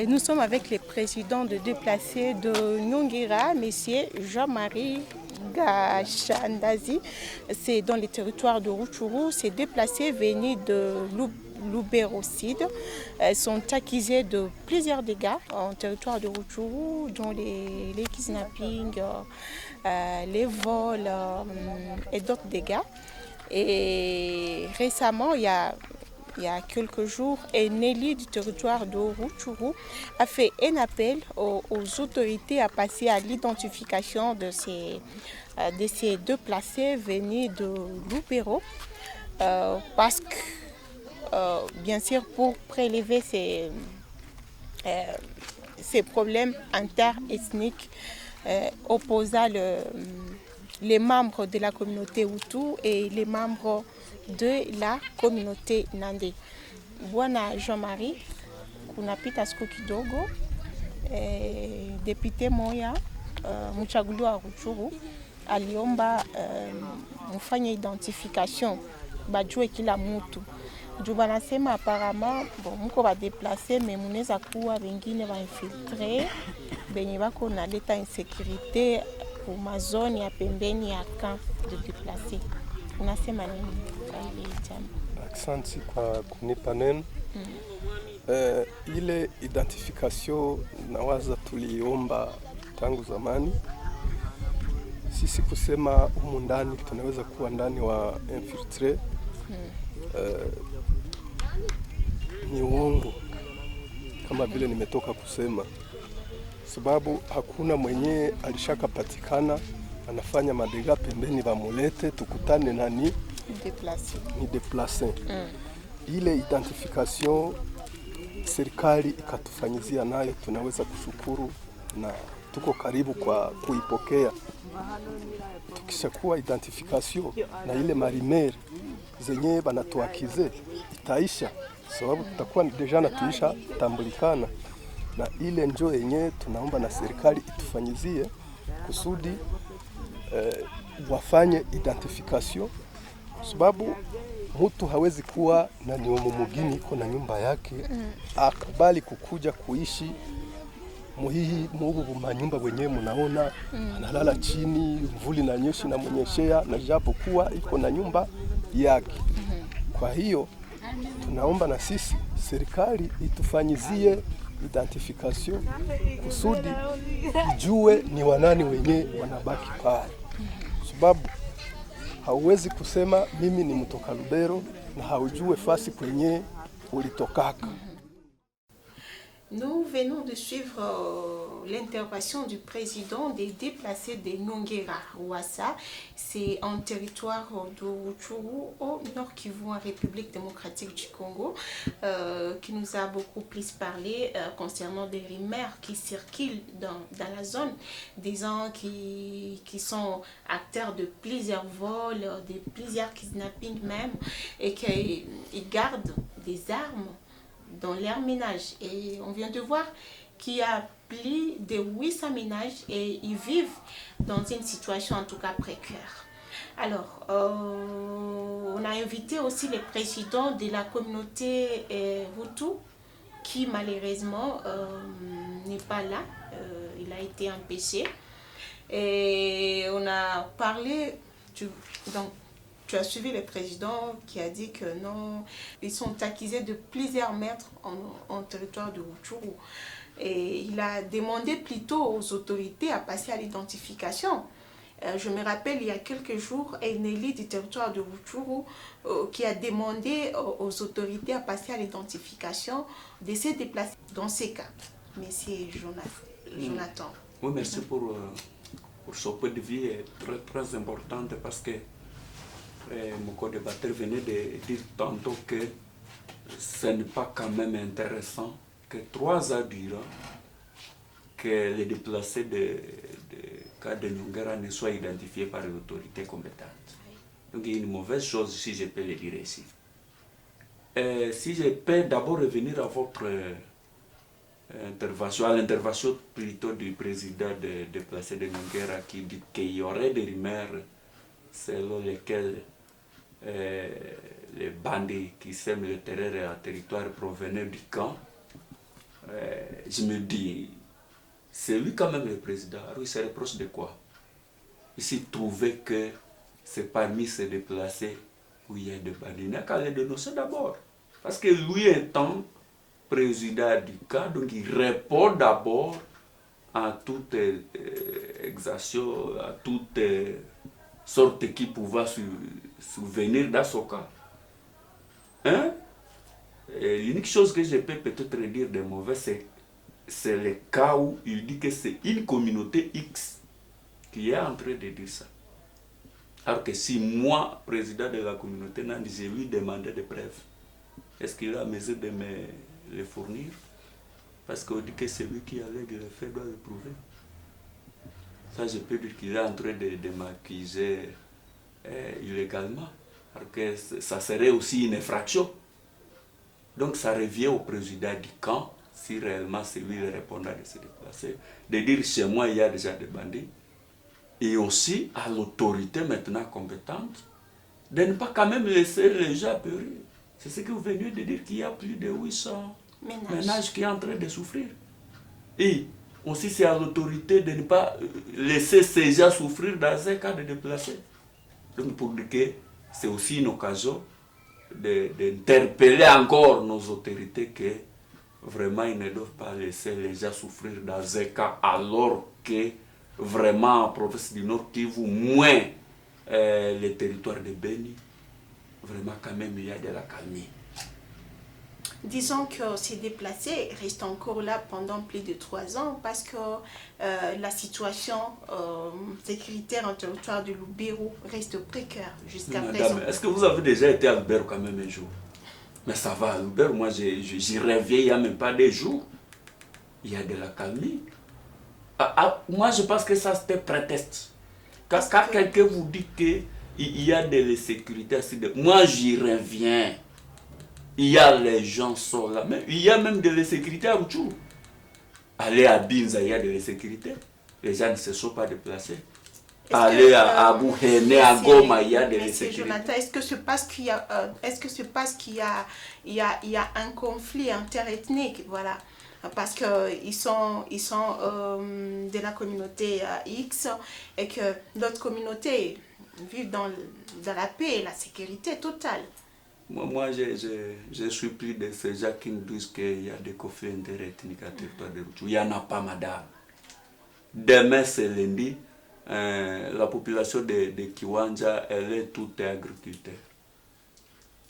Nous sommes avec le président de déplacé de Nyongera, monsieur Jean-Marie Gashandazi. C'est dans le territoire de Rutshuru. Ces déplacés venus de Lubero-Sud sont accusés de plusieurs dégâts en territoire de Rutshuru, dont les kidnappings, les vols et d'autres dégâts. Et récemment, il y a quelques jours, un élu du territoire de Rutshuru a fait un appel aux autorités à passer à l'identification de ces déplacés venus de Lubero, parce que, bien sûr, pour prélever ces problèmes interethniques opposant les membres de la communauté Hutu et les membres de la communauté Nande. Bwana Jean-Marie, kunapita siku kidogo, depute moya mchaguliwa wa Rutshuru aliomba mfanye identification, bajue kila mtu. Juu banasema apparemment mko ba déplacer mais munaweza kuwa wengine ba infiltré benye bako na leta insécurité pour ma zone ya pembeni ya camp de déplacé. Unasema nini kwa ile jambo? Asante kwa kunipa neno. Ile identification nawaza tuliomba tangu zamani. Sisi kusema humu ndani tunaweza kuwa ndani wa infiltré ni uongo, kama vile nimetoka kusema, sababu hakuna mwenye alishakapatikana anafanya madega pembeni bamulete tukutane nani ni déplacé. Ile identification serikali ikatufanyizia nayo, tunaweza kushukuru na tuko karibu kwa kuipokea. Tukishakuwa identification na ile marimere zenye banatuakize itaisha, sababu tutakuwa deja na tuisha tambulikana, na ile njoo yenye tunaomba na serikali itufanyizie kusudi wafanye identification, sababu mtu hawezi kuwa na niomo mugini iko na nyumba yake akubali kukuja kuishi muhihi mubu manyumba wenyewe munaona analala chini, mvuli na nyeshi na mwenyeshea, na japo kuwa iko na nyumba yake. Kwa hiyo tunaomba na sisi serikali itufanyizie identification kusudi ijue ni wanani wenye wanabaki pale, sababu hauwezi kusema mimi ni mtoka Lubero na haujue fasi kwenye ulitokaka. Nous venons de suivre l'intervention du président des déplacés de Nongera Rwasa. C'est un territoire de Rutshuru au Nord Kivu, en République démocratique du Congo, qui nous a beaucoup plus parlé concernant des rumeurs qui circulent dans la zone, des gens qui sont acteurs de plusieurs vols, de plusieurs kidnappings même, et qui gardent des armes dans leur ménage. Et on vient de voir qu'il y a plus de 800 ménages et ils vivent dans une situation en tout cas précaire. Alors, on a invité aussi le président de la communauté Hutu qui malheureusement n'est pas là. Il a été empêché. Et on a parlé donc, tu as suivi le président qui a dit que non, ils sont accusés de plusieurs meurtres en territoire de Rutshuru. Et il a demandé plutôt aux autorités à passer à l'identification. Je me rappelle, il y a quelques jours, Eneli du territoire de Rutshuru qui a demandé aux autorités à passer à l'identification de se déplacer dans ces cas. Monsieur Jonathan. Oui, merci pour ce point de vue très, très important parce que mon co-débatteur venait de dire tantôt que ce n'est pas quand même intéressant que 3 ans durant que les déplacés de cas de Nongera ne soient identifiés par les autorités compétentes. Donc il y a une mauvaise chose si je peux le dire ici. Si je peux d'abord revenir à votre intervention, à l'intervention plutôt du président de déplacés de Nongera qui dit qu'il y aurait des rumeurs selon lesquelles les bandits qui sèment le terreur à territoire provenaient du camp, je me dis, c'est lui quand même le président, alors il se reproche de quoi? Il s'est trouvé que c'est parmi ces déplacés où il y a des bandits. Il n'a qu'à les dénoncer d'abord. Parce que lui étant président du camp, donc il répond d'abord à toute exaction, à toute sorte qui pouvait survenir dans ce cas. Hein? L'unique chose que je peux peut-être dire de mauvais, c'est le cas où il dit que c'est une communauté X qui est en train de dire ça. Alors que si moi, président de la communauté, je lui demandais des preuves, est-ce qu'il a mesure de me les fournir? Parce qu'on dit que celui qui allègue le fait doit le prouver. Ça, je peux dire qu'il est en train de m'accuser illégalement. Alors que ça serait aussi une infraction. Donc ça revient au président du camp, si réellement c'est lui le répondant de se déplacer, de dire chez moi il y a déjà des bandits. Et aussi à l'autorité maintenant compétente, de ne pas quand même laisser les gens périr. C'est ce que vous venez de dire qu'il y a plus de 800 ménages qui sont en train de souffrir. Et aussi c'est à l'autorité de ne pas laisser ces gens souffrir dans un cas de déplacés. Donc pour dire que c'est aussi une occasion d'interpeller encore nos autorités que vraiment ils ne doivent pas laisser les gens souffrir dans un cas alors que vraiment en province du Nord Kivu, moins les territoires de Beni, vraiment quand même il y a de la calmie. Disons que ces déplacés restent encore là pendant plus de 3 ans parce que la situation sécuritaire en territoire de Lubero reste précaire jusqu'à présent. Est-ce que vous avez déjà été à Lubero quand même un jour? Mais ça va, à Lubero, moi j'y reviens il n'y a même pas des jours. Il y a de la calmie. Moi je pense que ça c'était prétexte. Quand quelqu'un vous dit qu'il y a de l'insécurité, moi j'y reviens. Il y a les gens sont là, mais il y a même de l'insécurité à Rutshuru. Aller à Binza, il y a de l'insécurité. Les gens ne se sont pas déplacés. Aller à Bouhéné, à Goma, il y a de l'insécurité. Jonathan, est-ce que c'est parce qu'il y a un conflit interethnique, voilà, parce qu'ils sont de la communauté X et que l'autre communauté vit dans la paix et la sécurité totale? Moi, je suis plus de ces gens qui nous disent qu'il y a des conflits interethniques à territoire de Rutshuru. Il n'y en a pas, madame. Demain, c'est lundi. La population de Kiwanja, elle est toute agriculteur.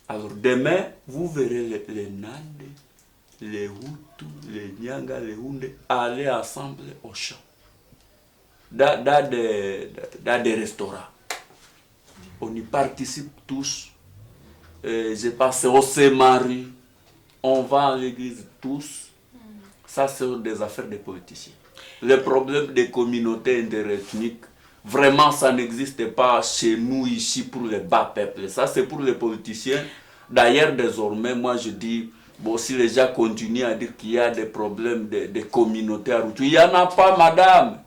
Alors, demain, vous verrez les Nandés les Hutus, les Nyanga, les Houndé allaient ensemble au champ, dans des restaurants. On y participe tous. J'ai passé au Sémari, on va à l'église tous. Ça, c'est des affaires des politiciens. Le problème des communautés interethniques, vraiment, ça n'existe pas chez nous ici pour les bas peuples. Ça, c'est pour les politiciens. D'ailleurs, désormais, moi, je dis, bon, si les gens continuent à dire qu'il y a des problèmes de communautés à Rutshuru, il n'y en a pas, madame.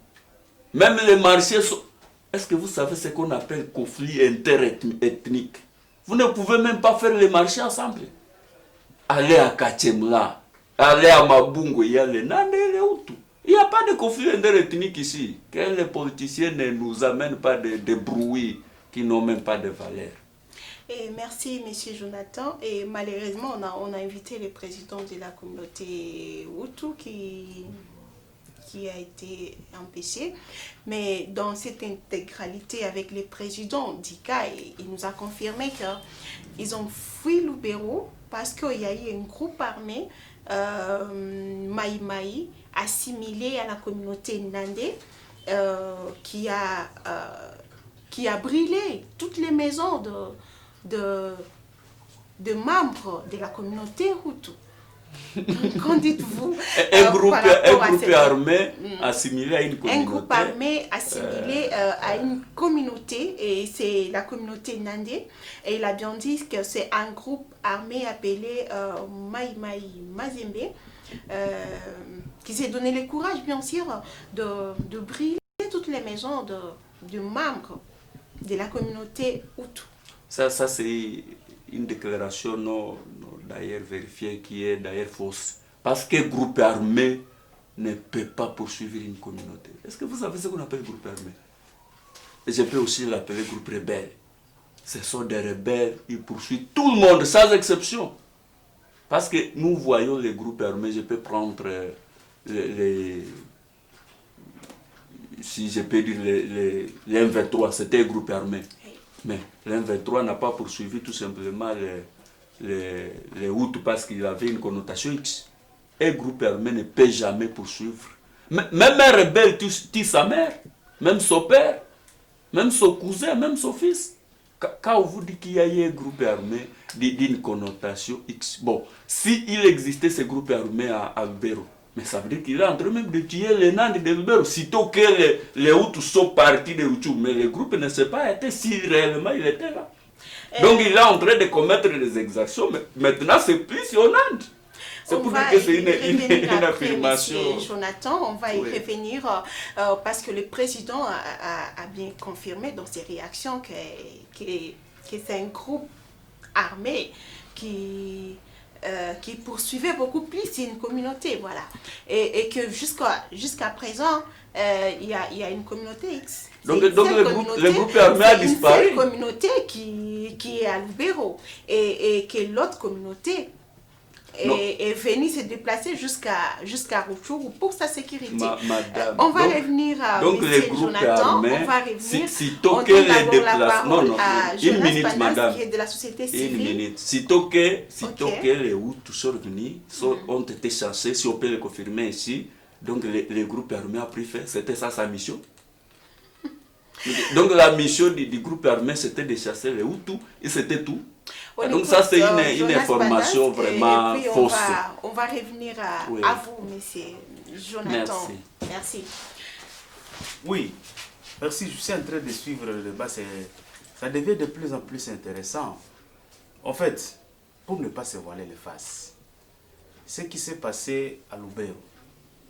Même les marchés sont... Est-ce que vous savez ce qu'on appelle conflit interethnique? Vous ne pouvez même pas faire les marchés ensemble. Allez à Kachemla, allez à Mabungo, il y a les Nande et les Hutus. Il n'y a pas de conflit interethnique ici. Que les politiciens ne nous amènent pas de bruits qui n'ont même pas de valeur. Et merci, M. Jonathan. Et malheureusement, on a invité le président de la communauté Hutu qui a été empêché. Mais dans cette intégralité avec le président d'ICA, il nous a confirmé qu'ils ont fui Lubero parce qu'il y a eu un groupe armé, Maï Maï, assimilé à la communauté Nandé, qui a brûlé toutes les maisons de membres de la communauté Hutu. Qu'en dites-vous? Un groupe armé assimilé à une communauté. Un groupe armé assimilé à une communauté, et c'est la communauté Nandé. Et il a bien dit que c'est un groupe armé appelé Maï Maï Mazembe, qui s'est donné le courage, bien sûr, de brûler toutes les maisons de membres de la communauté Hutu. Ça c'est une déclaration non d'ailleurs vérifiée, qui est d'ailleurs fausse. Parce que groupe armé ne peut pas poursuivre une communauté. Est-ce que vous savez ce qu'on appelle groupe armé? Et je peux aussi l'appeler groupe rebelle. Ce sont des rebelles, ils poursuivent tout le monde, sans exception. Parce que nous voyons les groupes armés, je peux prendre si je peux dire les M23, c'était un groupe armé. Mais l'M23 n'a pas poursuivi tout simplement les Hutus parce qu'il avait une connotation X. Un groupe armé ne peut jamais poursuivre. Même un rebelle tue sa mère, même son père, même son cousin, même son fils. Quand on vous dit qu'il y a eu un groupe armé d'une connotation X, bon, s'il existait ce groupe armé à Lubero, mais ça veut dire qu'il est en train même de tuer les Nandi de Lubero. Sitôt que les Hutus sont partis de Rutshuru, mais le groupe ne s'est pas été si réellement il était là. Donc il est en train de commettre des exactions, mais maintenant c'est plus sur Nandi. C'est pour dire que c'est une affirmation. Jonathan, on va y revenir parce que le président a bien confirmé dans ses réactions que c'est un groupe armé qui poursuivait beaucoup plus une communauté, voilà. Et que jusqu'à présent, il y a une communauté X. Donc le groupe armé a disparu. C'est une communauté qui est à Lubero et que l'autre communauté est venue se déplacer jusqu'à Rutshuru pour sa sécurité. Madame, on va revenir à donc les groupes Jonathan, armés, on va revenir. Sitôt que les déplacements, une minute, madame, qui est de la société civile. Une minute. Sitôt que les Hutus sont venus, ont été chassés, si on peut le confirmer ici, donc les groupes armés ont pris fait, c'était ça sa mission. Donc la mission du groupe armé, c'était de chasser les Hutus, et c'était tout. Donc ça c'est une information vraiment fausse. On va revenir à vous, monsieur Jonathan. Merci. Oui, merci. Je suis en train de suivre le débat. Ça devient de plus en plus intéressant. En fait, pour ne pas se voiler les faces, ce qui s'est passé à Lubero,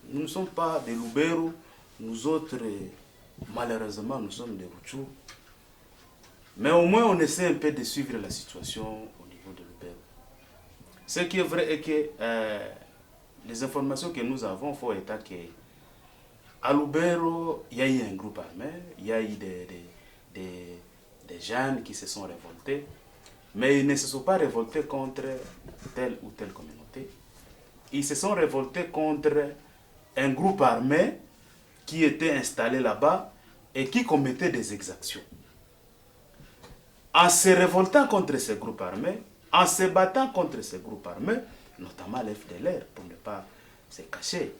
nous ne sommes pas de Lubero, nous autres, malheureusement, nous sommes de Rutshuru. Mais au moins, on essaie un peu de suivre la situation au niveau de Lubero. Ce qui est vrai est que les informations que nous avons font état qu'à Lubero, il y a eu un groupe armé, il y a eu des jeunes qui se sont révoltés, mais ils ne se sont pas révoltés contre telle ou telle communauté. Ils se sont révoltés contre un groupe armé qui était installé là-bas et qui commettait des exactions. En se révoltant contre ces groupes armés, en se battant contre ces groupes armés, notamment l'FDLR, pour ne pas se cacher.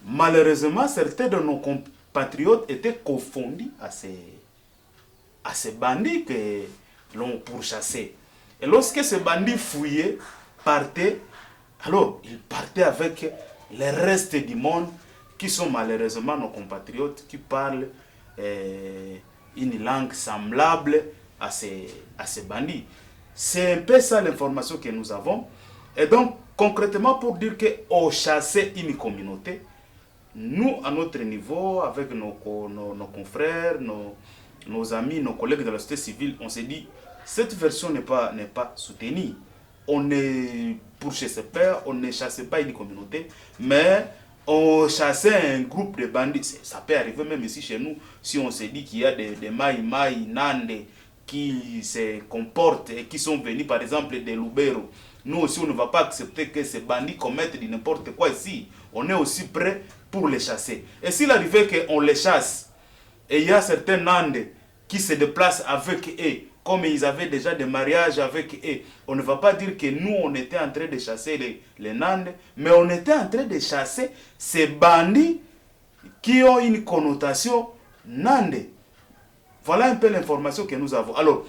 Malheureusement, certains de nos compatriotes étaient confondus à ces bandits que l'on pourchassait. Et lorsque ces bandits fouillaient, partaient, alors ils partaient avec les restes du monde qui sont malheureusement nos compatriotes qui parlent une langue semblable à ces bandits. C'est un peu ça l'information que nous avons. Et donc, concrètement, pour dire qu'on chassait une communauté, nous, à notre niveau, avec nos confrères, nos amis, nos collègues de la société civile, on s'est dit, cette version n'est pas soutenue. On ne pourchassait pas, on ne chassait pas une communauté, mais on chassait un groupe de bandits. Ça peut arriver même ici chez nous, si on se dit qu'il y a des Maï, Nande, qui se comportent et qui sont venus, par exemple, des Lubero. Nous aussi, on ne va pas accepter que ces bandits commettent n'importe quoi ici. On est aussi prêt pour les chasser. Et s'il arrivait qu'on les chasse, et il y a certains Nande qui se déplacent avec eux, comme ils avaient déjà des mariages avec eux, on ne va pas dire que nous, on était en train de chasser les Nande, mais on était en train de chasser ces bandits qui ont une connotation Nande. Voilà un peu l'information que nous avons. Alors,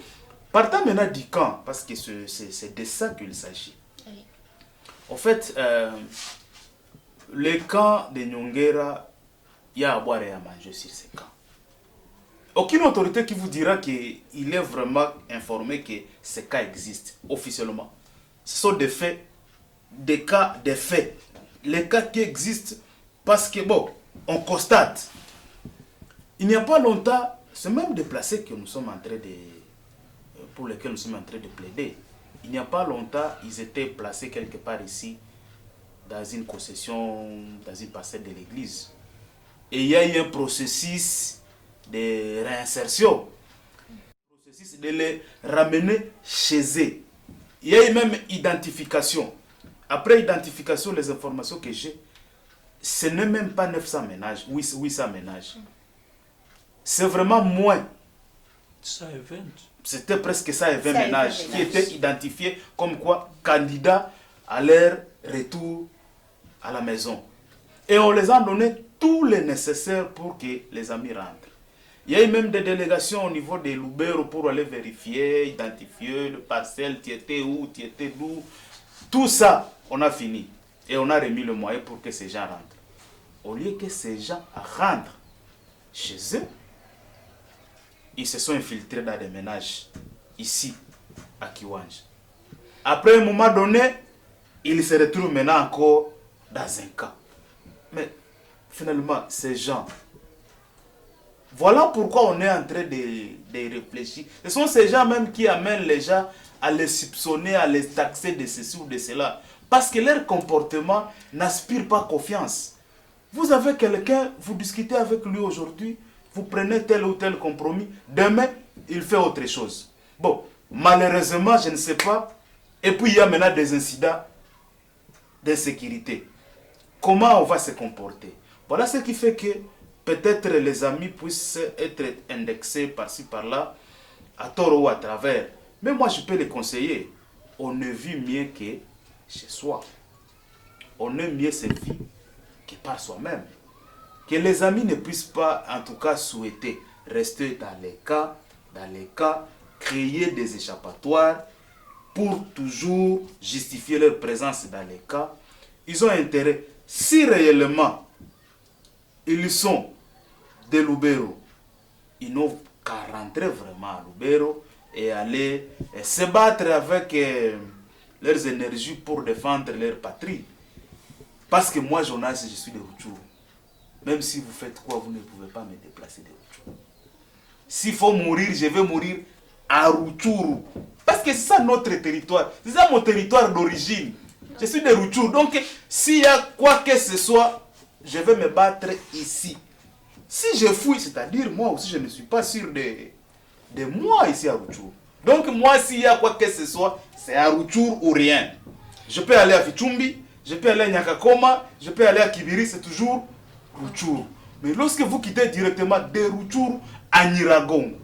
partant maintenant du camp, parce que c'est de ça qu'il s'agit. Oui. En fait, le camp de Nyongera, il y a à boire et à manger sur ces camps. Aucune autorité qui vous dira qu'il est vraiment informé que ces cas existent officiellement. Ce sont des faits, des cas, des faits. Les cas qui existent parce que, bon, on constate. Il n'y a pas longtemps, c'est même déplacé que nous sommes en train pour lesquels nous sommes en train de plaider. Il n'y a pas longtemps, ils étaient placés quelque part ici, dans une concession, dans une parcelle de l'église. Et il y a eu un processus de réinsertion, processus de les ramener chez eux. Il y a eu même identification. Après identification, les informations que j'ai, ce n'est même pas 900 ménages, 800 ménages. C'est vraiment moins. Ça est 20. C'était presque ça et 20 ménages qui étaient identifiés comme quoi candidats à leur retour à la maison. Et on les a donné tout le nécessaire pour que les amis rentrent. Il y a eu même des délégations au niveau des Lubero pour aller vérifier, identifier le parcelle, tu étais où, tu étais d'où. Tout ça, on a fini. Et on a remis le moyen pour que ces gens rentrent. Au lieu que ces gens rentrent chez eux, ils se sont infiltrés dans des ménages, ici, à Kiwanja. Après un moment donné, ils se retrouvent maintenant encore dans un cas. Mais finalement, ces gens, voilà pourquoi on est en train de réfléchir. Ce sont ces gens même qui amènent les gens à les soupçonner, à les taxer de ceci ou de cela. Parce que leur comportement n'aspire pas confiance. Vous avez quelqu'un, vous discutez avec lui aujourd'hui, vous prenez tel ou tel compromis, demain, il fait autre chose. Bon, malheureusement, je ne sais pas. Et puis, il y a maintenant des incidents d'insécurité. Comment on va se comporter? Voilà ce qui fait que peut-être les amis puissent être indexés par-ci, par-là, à tort ou à travers. Mais moi, je peux les conseiller. On ne vit mieux que chez soi. On aime mieux servi que par soi-même. Que les amis ne puissent pas, en tout cas, souhaiter rester dans les cas, créer des échappatoires pour toujours justifier leur présence dans les cas. Ils ont intérêt, si réellement ils sont des Lubero, ils n'ont qu'à rentrer vraiment à Lubero et aller se battre avec leurs énergies pour défendre leur patrie. Parce que moi, Jonas, je suis de Rutshuru. Même si vous faites quoi, vous ne pouvez pas me déplacer de Rutshuru. S'il faut mourir, je vais mourir à Rutshuru. Parce que c'est ça notre territoire. C'est ça mon territoire d'origine. Je suis de Rutshuru. Donc, s'il y a quoi que ce soit, je vais me battre ici. Si je fouille, c'est-à-dire moi aussi, je ne suis pas sûr de moi ici à Rutshuru. Donc, moi, s'il y a quoi que ce soit, c'est à Rutshuru ou rien. Je peux aller à Vichumbi, je peux aller à Nyakakoma, je peux aller à Kibiri, c'est toujours Rutshuru. Mais lorsque vous quittez directement de Rutshuru à Nyiragongo,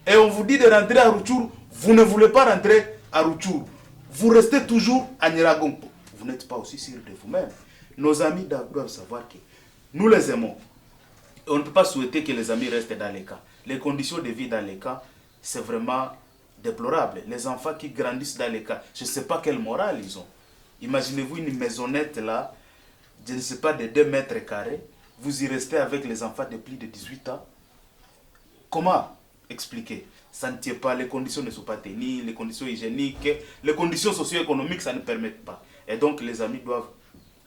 et on vous dit de rentrer à Rutshuru, vous ne voulez pas rentrer à Rutshuru. Vous restez toujours à Nyiragongo. vous n'êtes pas aussi sûr de vous-même. Nos amis doivent savoir que nous les aimons. On ne peut pas souhaiter que les amis restent dans les camps. Les conditions de vie dans les camps, c'est vraiment déplorable. Les enfants qui grandissent dans les camps, je ne sais pas quelle morale ils ont. Imaginez-vous une maisonnette là, je ne sais pas, de 2 mètres carrés. Vous y restez avec les enfants de plus de 18 ans. Comment expliquer? Ça ne tient pas, les conditions ne sont pas tenues, les conditions hygiéniques, les conditions socio-économiques, ça ne permet pas. Et donc les amis doivent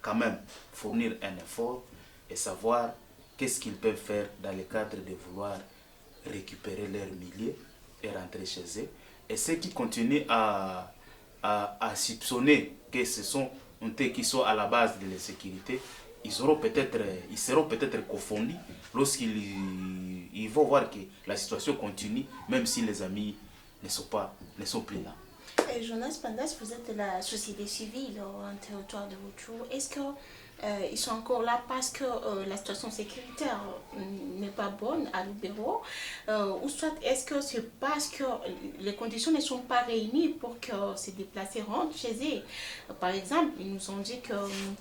quand même fournir un effort et savoir qu'est-ce qu'ils peuvent faire dans le cadre de vouloir récupérer leurs milliers et rentrer chez eux. Et ceux qui continuent à soupçonner que ce sont eux qui sont à la base de l'insécurité, ils seront peut-être confondus lorsqu'ils vont voir que la situation continue, même si les amis ne sont plus là. Et Jonas Pandas, vous êtes de la société civile en territoire de Rutshuru. Est-ce qu'ils sont encore là parce que la situation sécuritaire n'est pas bonne à Lubero, ou soit est-ce que c'est parce que les conditions ne sont pas réunies pour que ces déplacés rentrent chez eux? Par exemple, ils nous ont dit que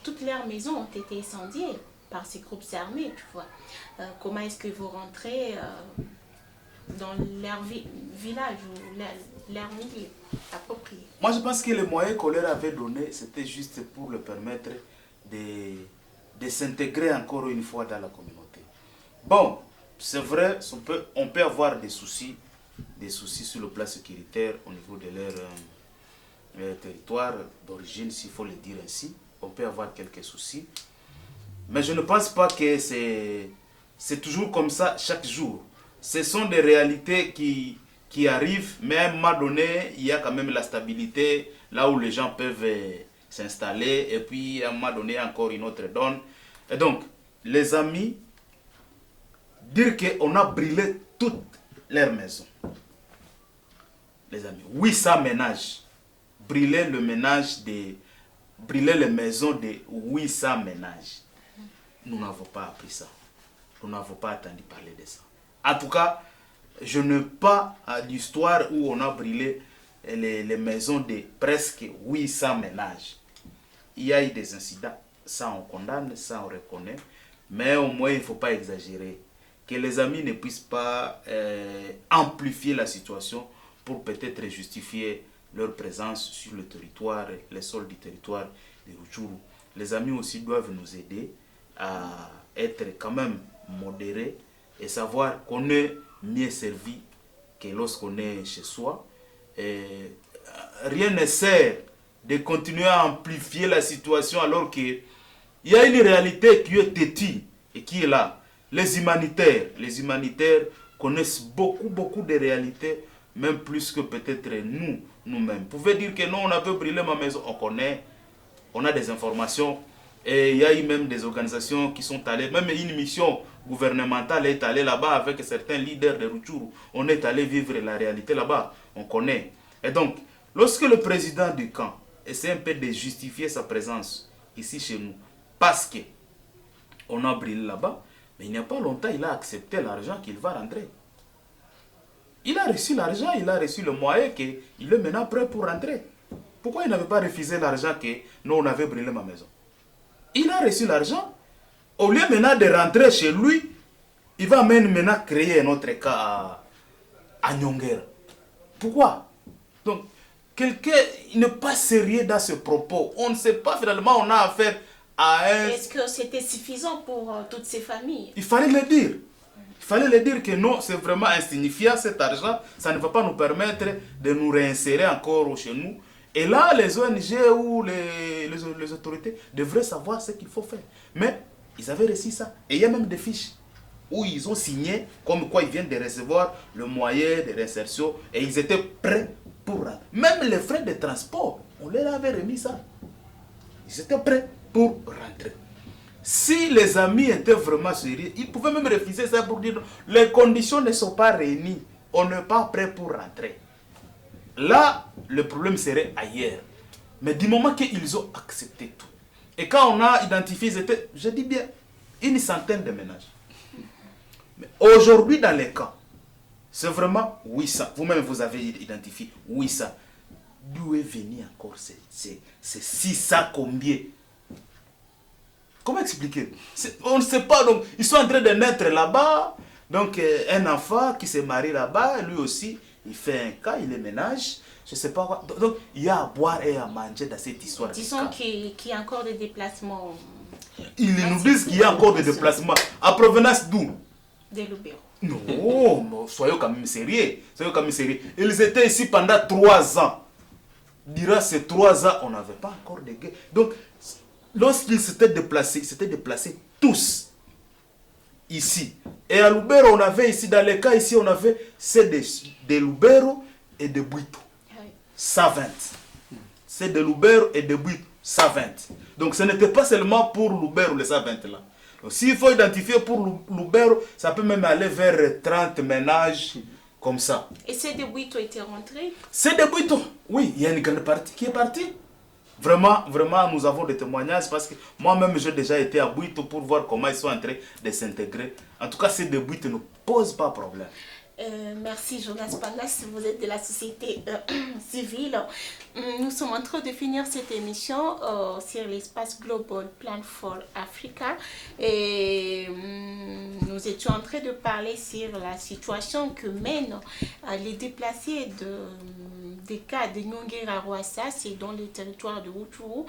toutes leurs maisons ont été incendiées par ces groupes armés, tu vois. Comment est-ce qu'ils vont rentrer dans leur village ou leur milieu approprié? Moi, je pense que les moyens qu'on leur avait donnés, c'était juste pour leur permettre de s'intégrer encore une fois dans la communauté. Bon, c'est vrai, on peut avoir des soucis sur le plan sécuritaire au niveau de leur territoire d'origine, s'il faut le dire ainsi. On peut avoir quelques soucis. Mais je ne pense pas que c'est toujours comme ça chaque jour. Ce sont des réalités qui arrivent, mais à un moment donné, il y a quand même la stabilité, là où les gens peuvent s'installer, et puis à un moment donné, encore une autre donne. Et donc, les amis, dire qu'on a brûlé toutes leurs maisons. Les amis, 800 ménages. Brûler les maisons de 800 ménages. Nous n'avons pas appris ça. Nous n'avons pas entendu parler de ça. En tout cas, je n'ai pas d'histoire où on a brûlé les maisons de presque 800 ménages. Il y a eu des incidents, ça on condamne, ça on reconnaît, mais au moins il ne faut pas exagérer. Que les amis ne puissent pas amplifier la situation pour peut-être justifier leur présence sur le territoire, les sols du territoire de Rutshuru. Les amis aussi doivent nous aider à être quand même modérés et savoir qu'on est mieux servi que lorsqu'on est chez soi. Et rien ne sert de continuer à amplifier la situation alors qu'il y a une réalité qui est têtue et qui est là. Les humanitaires connaissent beaucoup de réalités, même plus que peut-être nous-mêmes. Vous pouvez dire que non, on avait brûlé ma maison, on connaît, on a des informations. Et il y a eu même des organisations qui sont allées, même une mission gouvernementale est allée là-bas avec certains leaders de Rutshuru. On est allé vivre la réalité là-bas, on connaît. Et donc, lorsque le président du camp essaie un peu de justifier sa présence ici chez nous, parce qu'on a brûlé là-bas, mais il n'y a pas longtemps, il a accepté l'argent qu'il va rentrer. Il a reçu l'argent, il a reçu le moyen qu'il est maintenant prêt pour rentrer. Pourquoi il n'avait pas refusé l'argent que nous, on avait brûlé ma maison? Il a reçu l'argent. Au lieu maintenant de rentrer chez lui, il va même maintenant créer un autre cas à Nyongera. Pourquoi? Donc, quelqu'un n'est pas sérieux dans ce propos. On ne sait pas finalement, on a affaire à un... Est-ce que c'était suffisant pour toutes ces familles? Il fallait le dire. Il fallait le dire que non, c'est vraiment insignifiant cet argent. Ça ne va pas nous permettre de nous réinsérer encore chez nous. Et là, les ONG ou les autorités devraient savoir ce qu'il faut faire. Mais ils avaient reçu ça. Et il y a même des fiches où ils ont signé comme quoi ils viennent de recevoir le moyen de réinsertion et ils étaient prêts pour rentrer. Même les frais de transport, on leur avait remis ça. Ils étaient prêts pour rentrer. Si les amis étaient vraiment sérieux, ils pouvaient même refuser ça pour dire les conditions ne sont pas réunies. On n'est pas prêt pour rentrer. Là, le problème serait ailleurs. Mais du moment qu'ils ont accepté tout. Et quand on a identifié, c'était, je dis bien, une centaine de ménages. Mais aujourd'hui, dans les camps, c'est vraiment 800. Vous-même, vous avez identifié 800. D'où est venu encore c'est 600 combien? Comment expliquer? On ne sait pas, donc ils sont en train de naître là-bas. Donc un enfant qui s'est marié là-bas, lui aussi, il fait un cas, il les ménage. Je ne sais pas quoi. Donc il y a à boire et à manger dans cette histoire. Disons qu'il y a encore des déplacements. Ils nous disent qu'il y a encore des déplacements. À provenance d'où? Des Lubero. Non, soyons quand même sérieux. Soyons quand même sérieux. Ils étaient ici pendant 3 ans. Durant ces 3 ans, on n'avait pas encore de guerre. Donc, lorsqu'ils s'étaient déplacés tous ici. Et à Lubero, on avait ici, dans les cas ici, on avait c'est de Lubero et de Buito. 120. C'est de Lubero et de Buito. 120. Donc, ce n'était pas seulement pour Lubero, les 120 là. S'il faut identifier pour Lubero, ça peut même aller vers 30 ménages, comme ça. Et ces de Buito étaient rentrés? C'est de Buito. Oui, il y a une grande partie qui est partie. Vraiment, vraiment, nous avons des témoignages parce que moi-même, j'ai déjà été à Buito pour voir comment ils sont en train de s'intégrer. En tout cas, ces de Buito ne posent pas problème. Merci Jonas Palas, vous êtes de la société civile. Nous sommes en train de finir cette émission sur l'espace Global Plan for Africa et nous étions en train de parler sur la situation que mènent les déplacés des cas de Nyongera Rwasa, c'est dans le territoire de Rutshuru.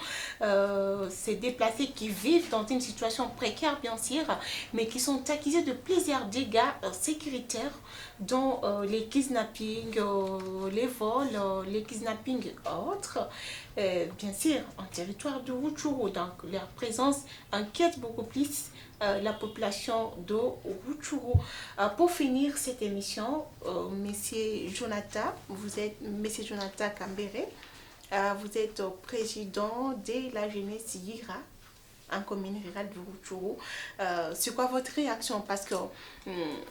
Ces déplacés qui vivent dans une situation précaire bien sûr, mais qui sont accusés de plusieurs dégâts sécuritaires, dont les kidnappings, les vols, les kidnappings autres, bien sûr, en territoire de Rutshuru. Donc, leur présence inquiète beaucoup plus la population de Rutshuru. Pour finir cette émission, Monsieur Jonathan Kambere, vous êtes président de la jeunesse Yira en commune rurale de Rutshuru. C'est quoi votre réaction? Parce que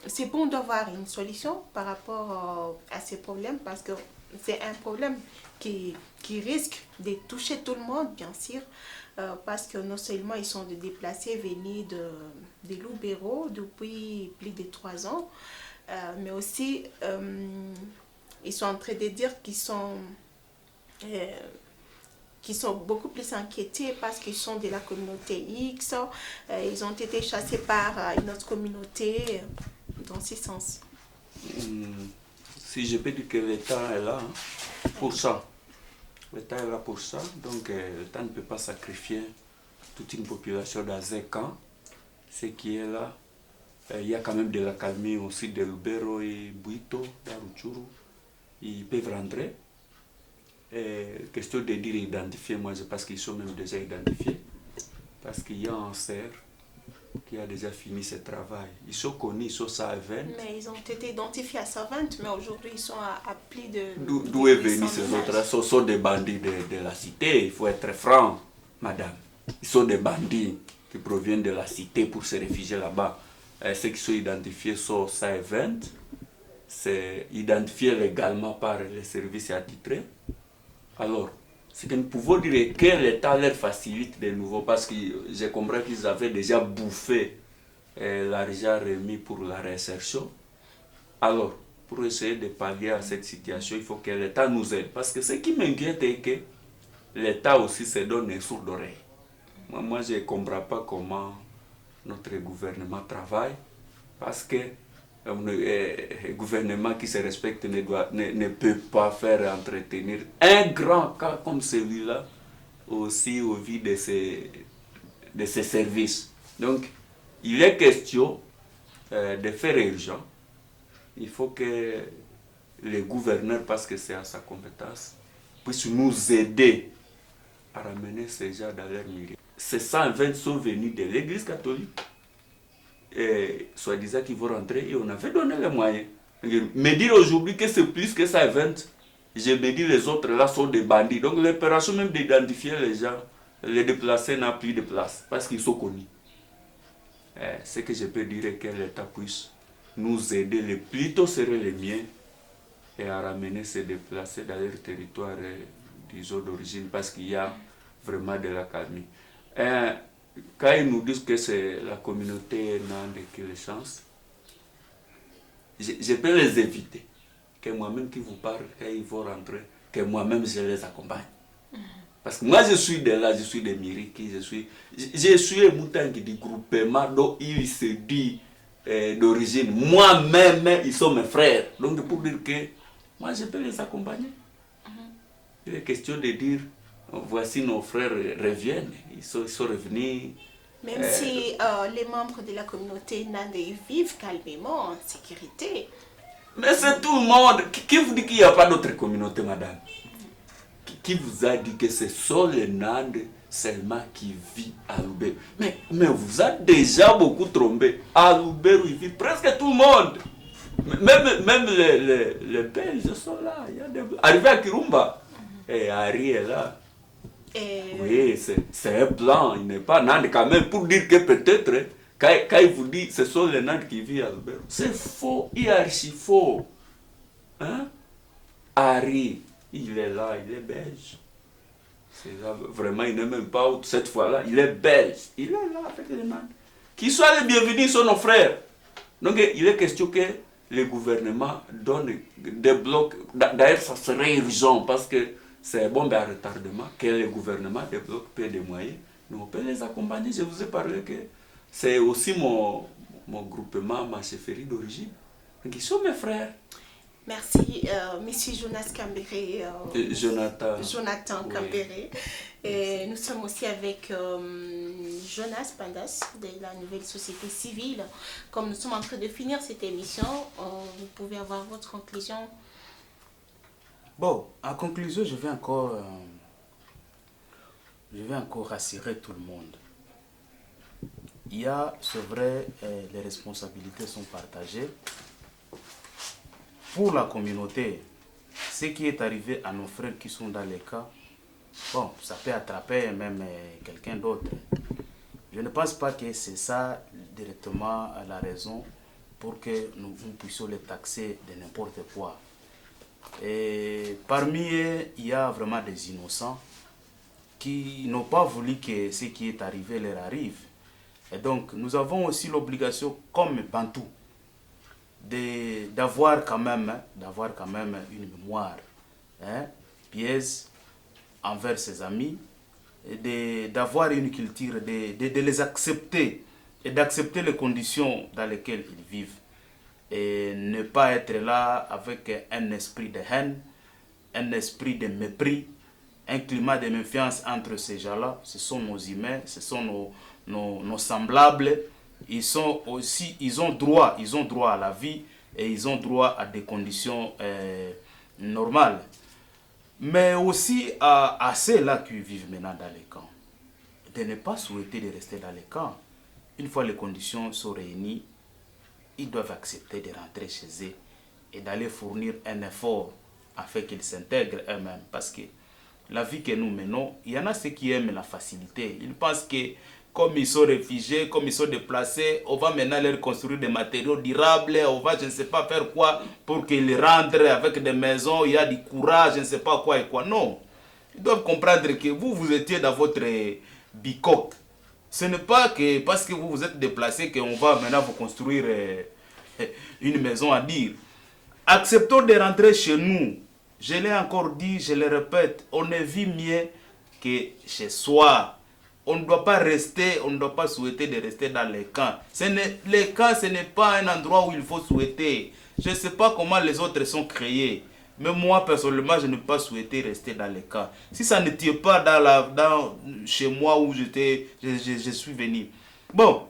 c'est bon d'avoir une solution par rapport à ces problèmes, parce que c'est un problème qui risque de toucher tout le monde, bien sûr, parce que non seulement ils sont des déplacés venus de Lubero depuis plus de 3 ans, mais aussi ils sont en train de dire qu'ils sont beaucoup plus inquiétés parce qu'ils sont de la communauté X, ils ont été chassés par une autre communauté, dans ce sens. Si je peux dire que l'État est là pour ça. L'État est là pour ça, donc l'État ne peut pas sacrifier toute une population dans un camp. Ce qui est là, il y a quand même de la calmie aussi de Lubero et Buito, dans Rutshuru. Ils peuvent rentrer. Question de dire identifier, moi je pense qu'ils sont même déjà identifiés. Parce qu'il y a un cerf qui a déjà fini ce travail. Ils sont connus, ils sont 120. Mais ils ont été identifiés à 120, mais aujourd'hui ils sont à plus de... D'où est venu ces autres-là? Ce sont des bandits de la cité, il faut être franc, madame. Ils sont des bandits qui proviennent de la cité pour se réfugier là-bas. Ceux qui sont identifiés sont 120. C'est identifié légalement par les services attitrés. Alors, ce que nous pouvons dire est que l'État leur facilite de nouveau parce que je comprends qu'ils avaient déjà bouffé l'argent remis pour la réinsertion. Alors, pour essayer de pallier à cette situation, il faut que l'État nous aide. Parce que ce qui m'inquiète est que l'État aussi se donne un sourd d'oreille. Moi, je ne comprends pas comment notre gouvernement travaille parce que un gouvernement qui se respecte ne peut pas faire entretenir un grand cas comme celui-là aussi au vu de ses services. Donc, il est question de faire urgent. Il faut que les gouverneurs, parce que c'est à sa compétence, puissent nous aider à ramener ces gens dans leur milieu. Ces 120 sont venus de l'Église catholique. Soi-disant qu'ils vont rentrer et on avait donné les moyens. Me dire aujourd'hui que c'est plus que 120, je me dis les autres là sont des bandits. Donc l'opération même d'identifier les gens, les déplacés n'a plus de place parce qu'ils sont connus. Ce que je peux dire est que l'État puisse nous aider, le plus tôt serait le mien, et à ramener ces déplacés dans leur territoire, disons d'origine, parce qu'il y a vraiment de la calmie. Quand ils nous disent que c'est la communauté Nande qui les chance, je peux les éviter. Que moi-même qui vous parle, quand ils vont rentrer, que moi-même je les accompagne. Parce que moi je suis de là, je suis de Miriki, je suis un mouton du groupement dont il se dit d'origine. Moi-même, ils sont mes frères. Donc pour dire que moi je peux les accompagner. Il est question de dire, voici nos frères reviennent, ils sont revenus. Même si les membres de la communauté Nande vivent calmement, en sécurité. Mais c'est tout le monde. Qui vous dit qu'il n'y a pas d'autre communauté, madame? Qui vous a dit que c'est seul les Nande seulement qui vit à Lubero? Mais vous avez déjà beaucoup trompé. À Lubero, il vit presque tout le monde. Même les Belges sont là. Arrivé à Kirumba, et Harry est là. Oui, c'est un plan. Il n'est pas Nande quand même pour dire que peut-être, quand il vous dit que ce sont les Nande qui vivent à Lubero, c'est faux, il est archi faux. Hein? Harry, il est là, il est belge. C'est là, vraiment, il n'est même pas cette fois-là, il est belge. Il est là avec les Nande. Qu'ils soient les bienvenus, ils sont nos frères. Donc, il est question que le gouvernement donne des blocs. D'ailleurs, ça serait urgent parce que c'est bon à retardement que le gouvernement débloque peu de moyens. Nous, on peut les accompagner. Je vous ai parlé que c'est aussi mon groupement, ma chefferie d'origine. Donc, ils sont mes frères. Merci, Monsieur Jonas Kambere. Jonathan Kambere. Et nous sommes aussi avec Jonas Pandas de la nouvelle société civile. Comme nous sommes en train de finir cette émission, vous pouvez avoir votre conclusion. Bon, en conclusion, je vais encore rassurer tout le monde. Il y a, c'est vrai, les responsabilités sont partagées. Pour la communauté, ce qui est arrivé à nos frères qui sont dans les cas, bon, ça peut attraper même quelqu'un d'autre. Je ne pense pas que c'est ça directement la raison pour que nous puissions les taxer de n'importe quoi. Et parmi eux, il y a vraiment des innocents qui n'ont pas voulu que ce qui est arrivé leur arrive. Et donc, nous avons aussi l'obligation, comme Bantou, d'avoir quand même une mémoire pieuse envers ses amis, d'avoir une culture, de les accepter et d'accepter les conditions dans lesquelles ils vivent. Et ne pas être là avec un esprit de haine, un esprit de mépris, un climat de méfiance entre ces gens-là. Ce sont nos humains, ce sont nos semblables. Ils ont droit à la vie et ils ont droit à des conditions normales. Mais aussi à ceux-là qui vivent maintenant dans les camps, de ne pas souhaiter de rester dans les camps. Une fois les conditions sont réunies, ils doivent accepter de rentrer chez eux et d'aller fournir un effort afin qu'ils s'intègrent eux-mêmes. Parce que la vie que nous menons, il y en a ceux qui aiment la facilité. Ils pensent que comme ils sont réfugiés, comme ils sont déplacés, on va maintenant leur construire des matériaux durables, on va je ne sais pas faire quoi pour qu'ils rentrent avec des maisons, il y a du courage, je ne sais pas quoi et quoi. Non. Ils doivent comprendre que vous étiez dans votre bicoque. Ce n'est pas que parce que vous vous êtes déplacé qu'on va maintenant vous construire une maison à dire. Acceptons de rentrer chez nous. Je l'ai encore dit, je le répète, on ne vit mieux que chez soi. On ne doit pas rester, on ne doit pas souhaiter de rester dans les camps. Les camps, ce n'est pas un endroit où il faut souhaiter. Je ne sais pas comment les autres sont créés. Mais moi, personnellement, je n'ai pas souhaité rester dans les camps. Si ça n'était pas chez moi où je suis venu. Bon,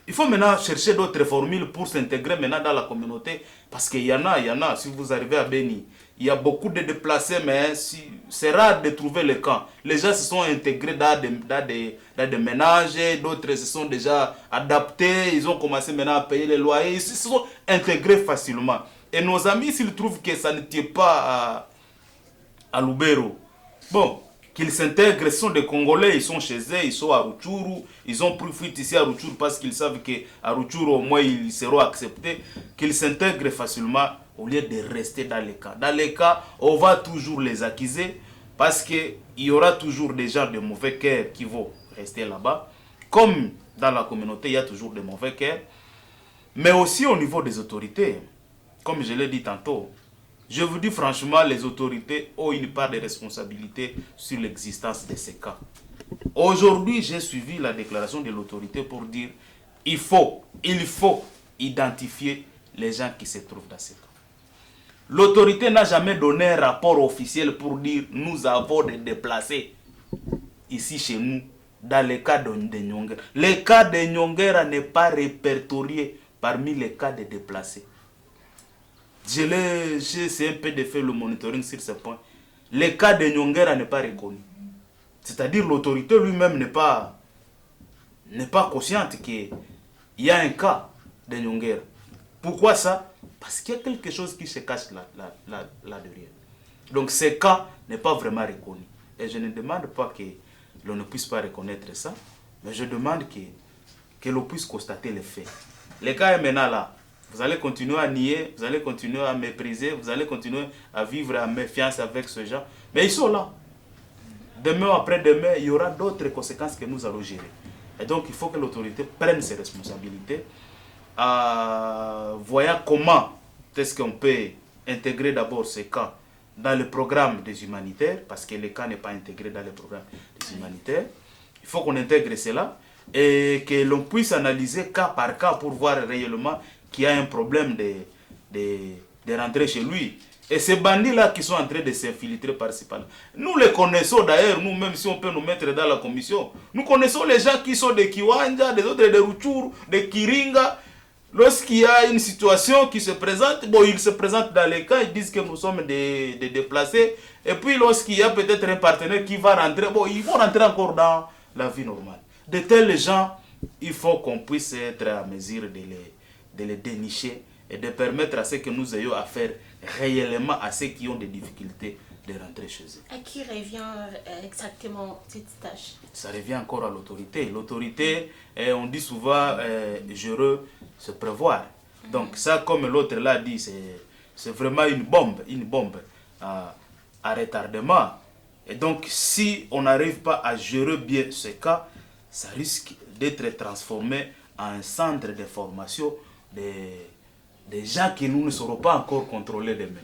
il faut maintenant chercher d'autres formules pour s'intégrer maintenant dans la communauté. Parce qu'il y en a. Si vous arrivez à Beni, il y a beaucoup de déplacés, mais c'est rare de trouver les camps. Les gens se sont intégrés dans des ménages, d'autres se sont déjà adaptés, ils ont commencé maintenant à payer les loyers, ils se sont intégrés facilement. Et nos amis, s'ils trouvent que ça ne tient pas à Lubero, bon, qu'ils s'intègrent, ce sont des Congolais, ils sont chez eux, ils sont à Rutshuru, ils ont pris fuite ici à Rutshuru parce qu'ils savent qu'à Rutshuru, au moins, ils seront acceptés, qu'ils s'intègrent facilement au lieu de rester dans les cas. Dans les cas, on va toujours les accuser parce qu'il y aura toujours des gens de mauvais cœur qui vont rester là-bas. Comme dans la communauté, il y a toujours des mauvais cœurs. Mais aussi au niveau des autorités. Comme je l'ai dit tantôt, Je vous dis franchement, les autorités ont une part de responsabilité sur l'existence de ces cas. Aujourd'hui, j'ai suivi la déclaration de l'autorité pour dire il faut identifier les gens qui se trouvent dans ces cas. L'autorité n'a jamais donné un rapport officiel pour dire nous avons des déplacés ici chez nous dans les cas de Nyongera. Le cas de Nyongera n'est pas répertorié parmi les cas de déplacés. J'ai un peu de fait le monitoring sur ce point. Le cas de Nyongera n'est pas reconnu. C'est-à-dire l'autorité lui-même n'est pas consciente qu'il y a un cas de Nyongera. Pourquoi ça? Parce qu'il y a quelque chose qui se cache là derrière. Donc ce cas n'est pas vraiment reconnu. Et je ne demande pas que l'on ne puisse pas reconnaître ça, mais je demande que l'on puisse constater les faits. Le cas est maintenant là. Vous allez continuer à nier, vous allez continuer à mépriser, vous allez continuer à vivre en méfiance avec ce genre. Mais ils sont là. Demain ou après-demain, il y aura d'autres conséquences que nous allons gérer. Et donc, il faut que l'autorité prenne ses responsabilités, voyant comment est-ce qu'on peut intégrer d'abord ces cas dans le programme des humanitaires, parce que le cas n'est pas intégré dans le programme des humanitaires. Il faut qu'on intègre cela et que l'on puisse analyser cas par cas pour voir réellement qu'il y a un problème de rentrer chez lui. Et ces bandits-là qui sont en train de s'infiltrer par-ci par-là, nous les connaissons d'ailleurs, nous, même si on peut nous mettre dans la commission, nous connaissons les gens qui sont de Kiwanja, des autres de Rutshuru, de Kiringa. Lorsqu'il y a une situation qui se présente, bon, ils se présentent dans les cas, ils disent que nous sommes des déplacés. Et puis lorsqu'il y a peut-être un partenaire qui va rentrer, bon, ils vont rentrer encore dans la vie normale. De tels gens, il faut qu'on puisse être à mesure de les dénicher et de permettre à ceux que nous ayons affaire réellement à ceux qui ont des difficultés de rentrer chez eux. À qui revient exactement cette tâche? Ça revient encore à l'autorité. L'autorité, on dit souvent, jureux se prévoir. Donc ça, comme l'autre l'a dit, c'est vraiment une bombe à retardement. Et donc, si on n'arrive pas à gérer bien ce cas, ça risque d'être transformé en un centre de formation des gens que nous ne saurons pas encore contrôler demain.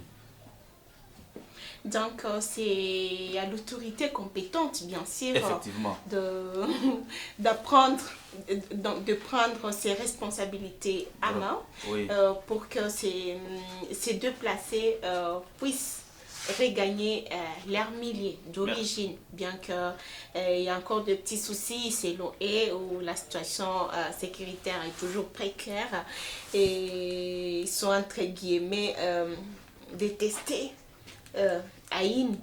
Donc, c'est à l'autorité compétente, bien sûr, de prendre ses responsabilités à main, oui, pour que ces déplacés puissent regagner leur milieu d'origine, bien qu'il y a encore de petits soucis selon eux où la situation sécuritaire est toujours précaire et ils sont entre guillemets détestés à une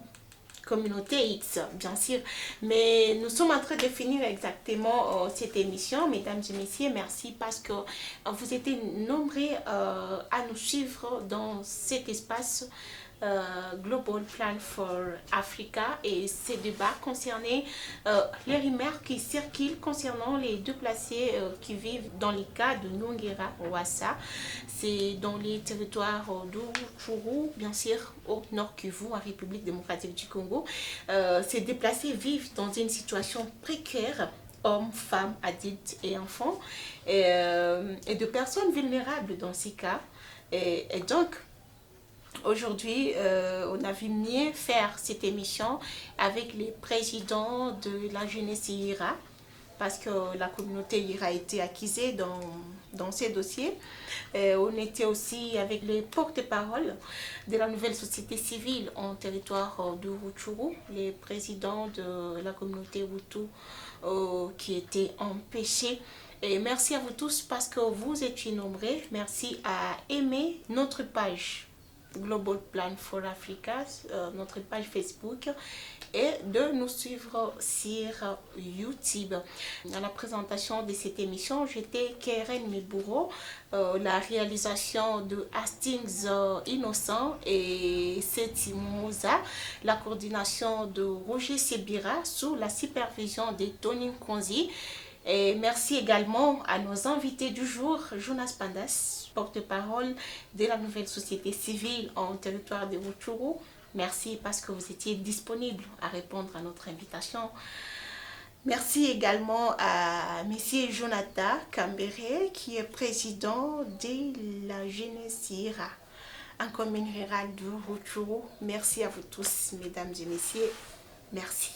communauté X, bien sûr. Mais nous sommes en train de finir exactement cette émission, mesdames et messieurs. Merci parce que vous êtes nombreux à nous suivre dans cet espace Global Plan for Africa, et ces débats concernaient les rumeurs qui circulent concernant les déplacés qui vivent dans les cas de Nyongera Wassa. C'est dans les territoires de Rutshuru, bien sûr au Nord Kivu, en République démocratique du Congo. Ces déplacés vivent dans une situation précaire, hommes, femmes, adultes et enfants, et de personnes vulnérables dans ces cas. Et donc, aujourd'hui, on a vu mieux faire cette émission avec les présidents de la jeunesse IRA, parce que la communauté IRA a été accusée dans ces dossiers. On était aussi avec les porte-paroles de la nouvelle société civile en territoire de Rutshuru, les présidents de la communauté Hutu qui étaient empêchés. Et merci à vous tous parce que vous êtes nombreux. Merci à aimer notre page Global Plan for Africa, notre page Facebook, et de nous suivre sur YouTube. À la présentation de cette émission, j'étais Keren Miburo, la réalisation de Hastings Innocent et Seti Mouza, la coordination de Roger Sebira sous la supervision de Tony Konzi. Et merci également à nos invités du jour, Jonas Pandas, porte-parole de la nouvelle société civile en territoire de Rutshuru. Merci parce que vous étiez disponible à répondre à notre invitation. Merci également à M. Jonathan Kambere, qui est président de la jeunesse IRA. en commune rurale de Rutshuru. Merci à vous tous, mesdames et messieurs. Merci.